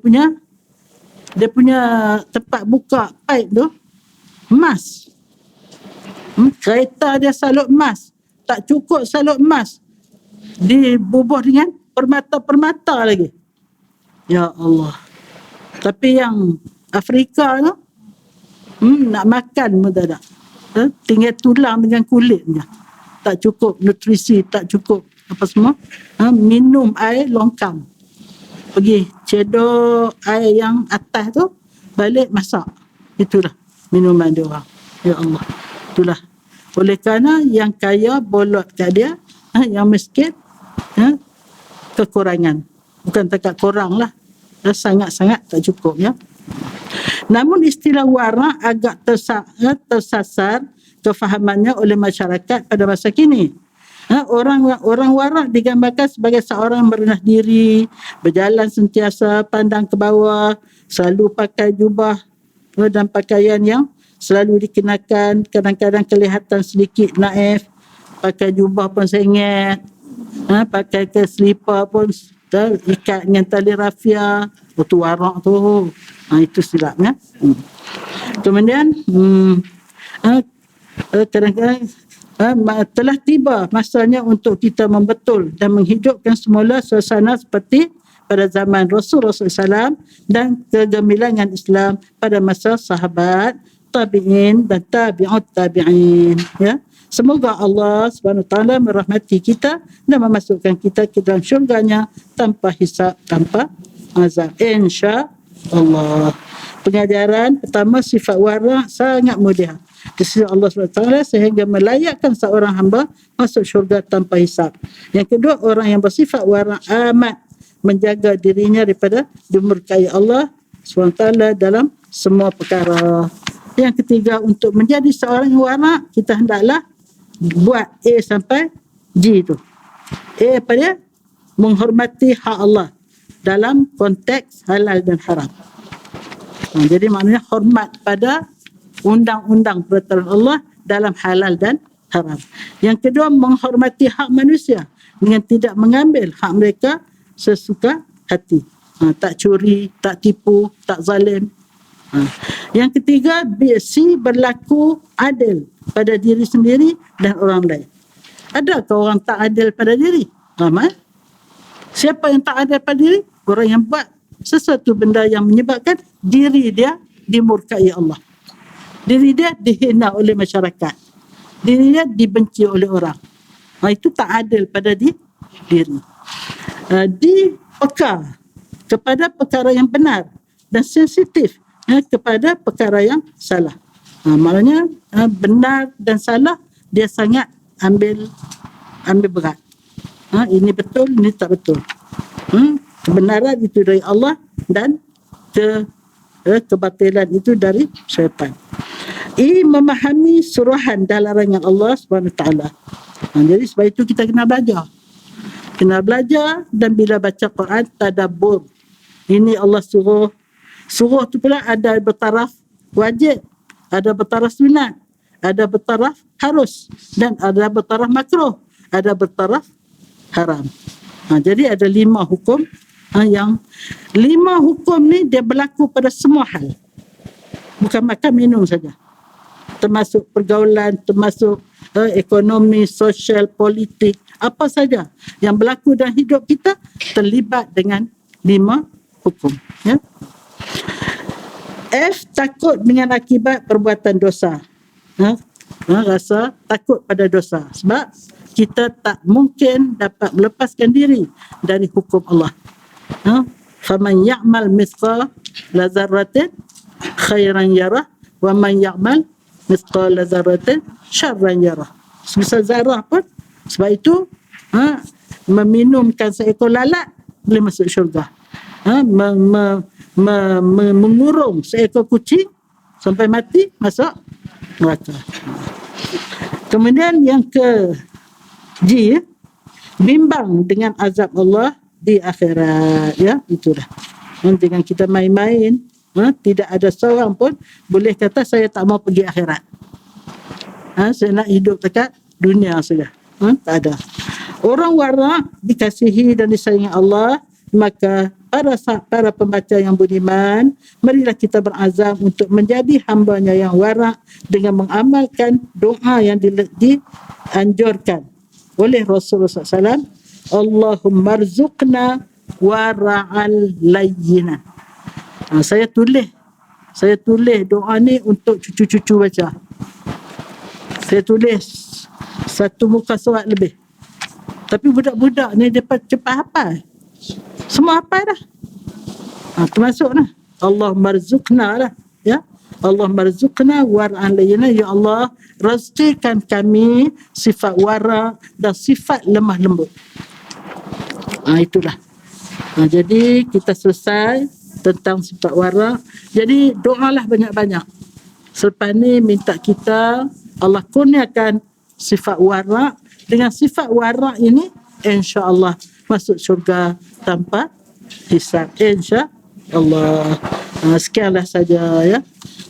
punya tempat buka paip tu emas. Kereta dia salut emas. Tak cukup salut emas, dibubuh dengan permata-permata lagi. Ya Allah. Tapi yang Afrika tu nak makan pun tak ada. Tinggal tulang dengan kulitnya. Tak cukup nutrisi, tak cukup apa semua. Minum air longkang. Pergi cedok air yang atas tu, balik masak. Itulah minuman dia orang. Ya Allah. Itulah. Oleh kerana yang kaya bolot kat dia, yang miskin kekurangan. Bukan takat kurang lah. Sangat-sangat tak cukup ya. Namun istilah warak agak tersasar kefahamannya oleh masyarakat pada masa kini. Orang warak digambarkan sebagai seorang merendah diri, berjalan sentiasa pandang ke bawah, selalu pakai jubah dan pakaian yang selalu dikenakan, kadang-kadang kelihatan sedikit naif, pakai jubah pun sengit, pakai ke selipar pun ikat dengan tali rafia. Itu warak tu. Itu silapnya. Kemudian kadang-kadang telah tiba masanya untuk kita membetul dan menghidupkan semula suasana seperti pada zaman Rasulullah SAW dan kegemilangan Islam pada masa sahabat, tabi'in dan tabi'ut tabi'in. Ya. Semoga Allah SWT merahmati kita dan memasukkan kita ke dalam syurganya tanpa hisab, tanpa azab. InsyaAllah. Pengajaran pertama, sifat warak sangat mulia di sisi Allah SWT sehingga melayakkan seorang hamba masuk syurga tanpa hisab. Yang kedua, orang yang bersifat warak amat menjaga dirinya daripada dimurkai Allah SWT dalam semua perkara. Yang ketiga, untuk menjadi seorang yang warak, kita hendaklah buat A sampai G tu. A apa dia? Menghormati hak Allah dalam konteks halal dan haram. Jadi maknanya hormat pada undang-undang peraturan Allah dalam halal dan haram. Yang kedua, menghormati hak manusia dengan tidak mengambil hak mereka sesuka hati. Tak curi, tak tipu, tak zalim. Yang ketiga, berlaku adil pada diri sendiri dan orang lain. Adakah orang tak adil pada diri? Ramai. Siapa yang tak adil pada diri? Orang yang buat sesuatu benda yang menyebabkan diri dia dimurkai Allah. Diri dia dihina oleh masyarakat. Diri dia dibenci oleh orang. Itu tak adil pada diri. Dipeka kepada perkara yang benar dan sensitif kepada perkara yang salah. Maknanya benar dan salah dia sangat ambil berat. Ini betul, ini tak betul. Kebenaran itu dari Allah dan kebatilan itu dari syaitan. Memahami suruhan dan larangan Allah SWT. Jadi sebab itu kita kena belajar. kena belajar, dan bila baca Quran tadabbur. Ini Allah suruh tu pula ada bertaraf wajib, ada bertaraf sunat, ada bertaraf harus, dan ada bertaraf makruh, ada bertaraf haram. Jadi ada 5 hukum, yang 5 hukum ni dia berlaku pada semua hal, bukan makan minum saja, termasuk pergaulan, termasuk ekonomi, sosial, politik, apa saja yang berlaku dalam hidup kita terlibat dengan 5 hukum, ya. F, takut dengan akibat perbuatan dosa. Rasa takut pada dosa, sebab kita tak mungkin dapat melepaskan diri dari hukum Allah. Faman ya'mal mithqala dzarratin khairan yarah wa man ya'mal mithqala dzarratin syarran yarah. Sebesar zarah pun, sebab itu meminumkan seekor lalat boleh masuk syurga. Mengurung seekor kucing sampai mati masuk neraka. Kemudian yang ke G, bimbang dengan azab Allah di akhirat, ya, itulah. Jangan kita main-main, tidak ada seorang pun boleh kata saya tak mau pergi akhirat. Saya nak hidup dekat dunia saja. Tak ada. Orang warak dikasihi dan disayangi Allah, maka para pembaca yang beriman, marilah kita berazam untuk menjadi hamba-Nya yang warak dengan mengamalkan doa yang dianjurkan oleh Rasulullah SAW. Allahumma rzuqna wara'al layyinan. Saya tulis doa ni untuk cucu-cucu baca. Saya tulis 1 muka surat lebih. Tapi budak-budak ni dia cepat hafal. Semua hafal dah. Termasuk dah. Allahumma rzuqna lah, ya. Allahumma rzuqna wara'al layyinan. Ya Allah, rezekikan kami sifat wara' dan sifat lemah lembut. Itulah. Jadi kita selesai tentang sifat wara'. Jadi doalah banyak-banyak. Selepas ni minta kita Allah kurniakan sifat wara'. Dengan sifat wara' ini insya-Allah masuk syurga tanpa hisab, insya-Allah. Sekianlah saja, ya.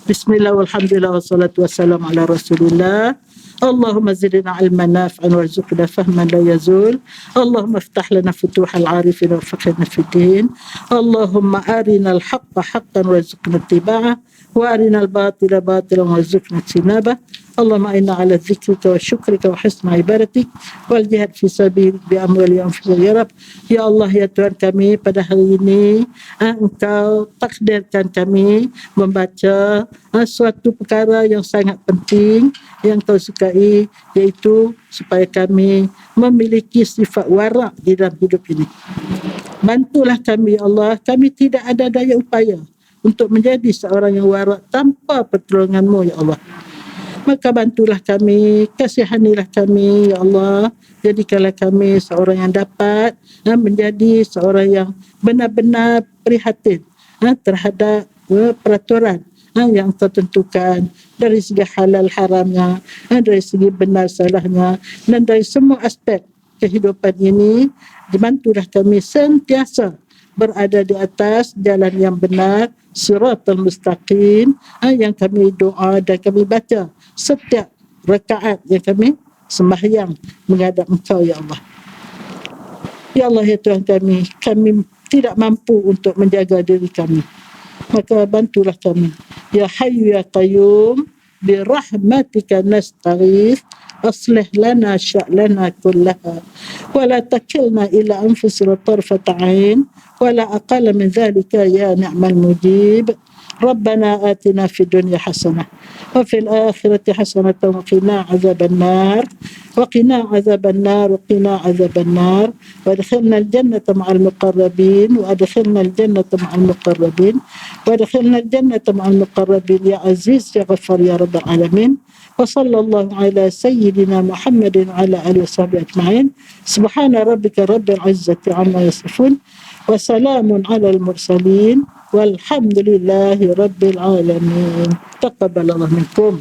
Bismillah walhamdulillah wassalatu wassalamu ala Rasulillah. Allahumma zidna ilman nafi'an warzuqna fahman la yazul. Allahumma iftah lana futuhal arifin warfaqna fid din. Allahumma arina al-haqqa haqqan warzuqna ittiba'ah wa arina al-batila batilan warzuqna ijtinabah. Allahumma inna ala dzikrika wa syukrika wa husna ibadatik wal jihad fi sabilik bi amwali anfusina ya Rabb. Ya Allah, ya Tuhan kami, pada hari ini Engkau takdirkan kami membaca suatu perkara yang sangat penting yang Kau sukai, iaitu supaya kami memiliki sifat wara' di dalam hidup ini. Bantulah kami, ya Allah. Kami tidak ada daya upaya untuk menjadi seorang yang wara' tanpa pertolongan-Mu, ya Allah. Maka bantulah kami, kasihanilah kami, ya Allah. Jadikanlah kami seorang yang dapat menjadi seorang yang benar-benar prihatin terhadap peraturan yang tertentukan dari segi halal haramnya, dari segi benar salahnya, dan dari semua aspek kehidupan ini. Bantulah kami sentiasa berada di atas jalan yang benar, siratal mustaqim, yang kami doa dan kami baca setiap rakaat yang kami sembahyang menghadap Engkau, ya Allah. Ya Allah, ya Tuhan kami tidak mampu untuk menjaga diri kami, maka bantulah kami. Ya Hayyu ya Qayyum, bi rahmatika nastaghith, aslih lana sya'lana kullaha wa la takilna ila anfusina tarfata 'ain wa la aqalla min dhalika ya ni'mal mujib. ربنا آتنا في الدنيا حسنة وفي الآخرة حسنة وقنا عذاب النار وقنا عذاب النار وقنا عذاب النار وادخلنا الجنة مع المقربين وادخلنا الجنة مع المقربين وادخلنا الجنة مع المقربين يا عزيز يا غفار يا رب العالمين. وصلى الله على سيدنا محمد وعلى آله وصحبه أجمعين. سبحان ربك رب العزة عما يصفون وسلام على المرسلين والحمد لله رب العالمين. تقبل الله منكم.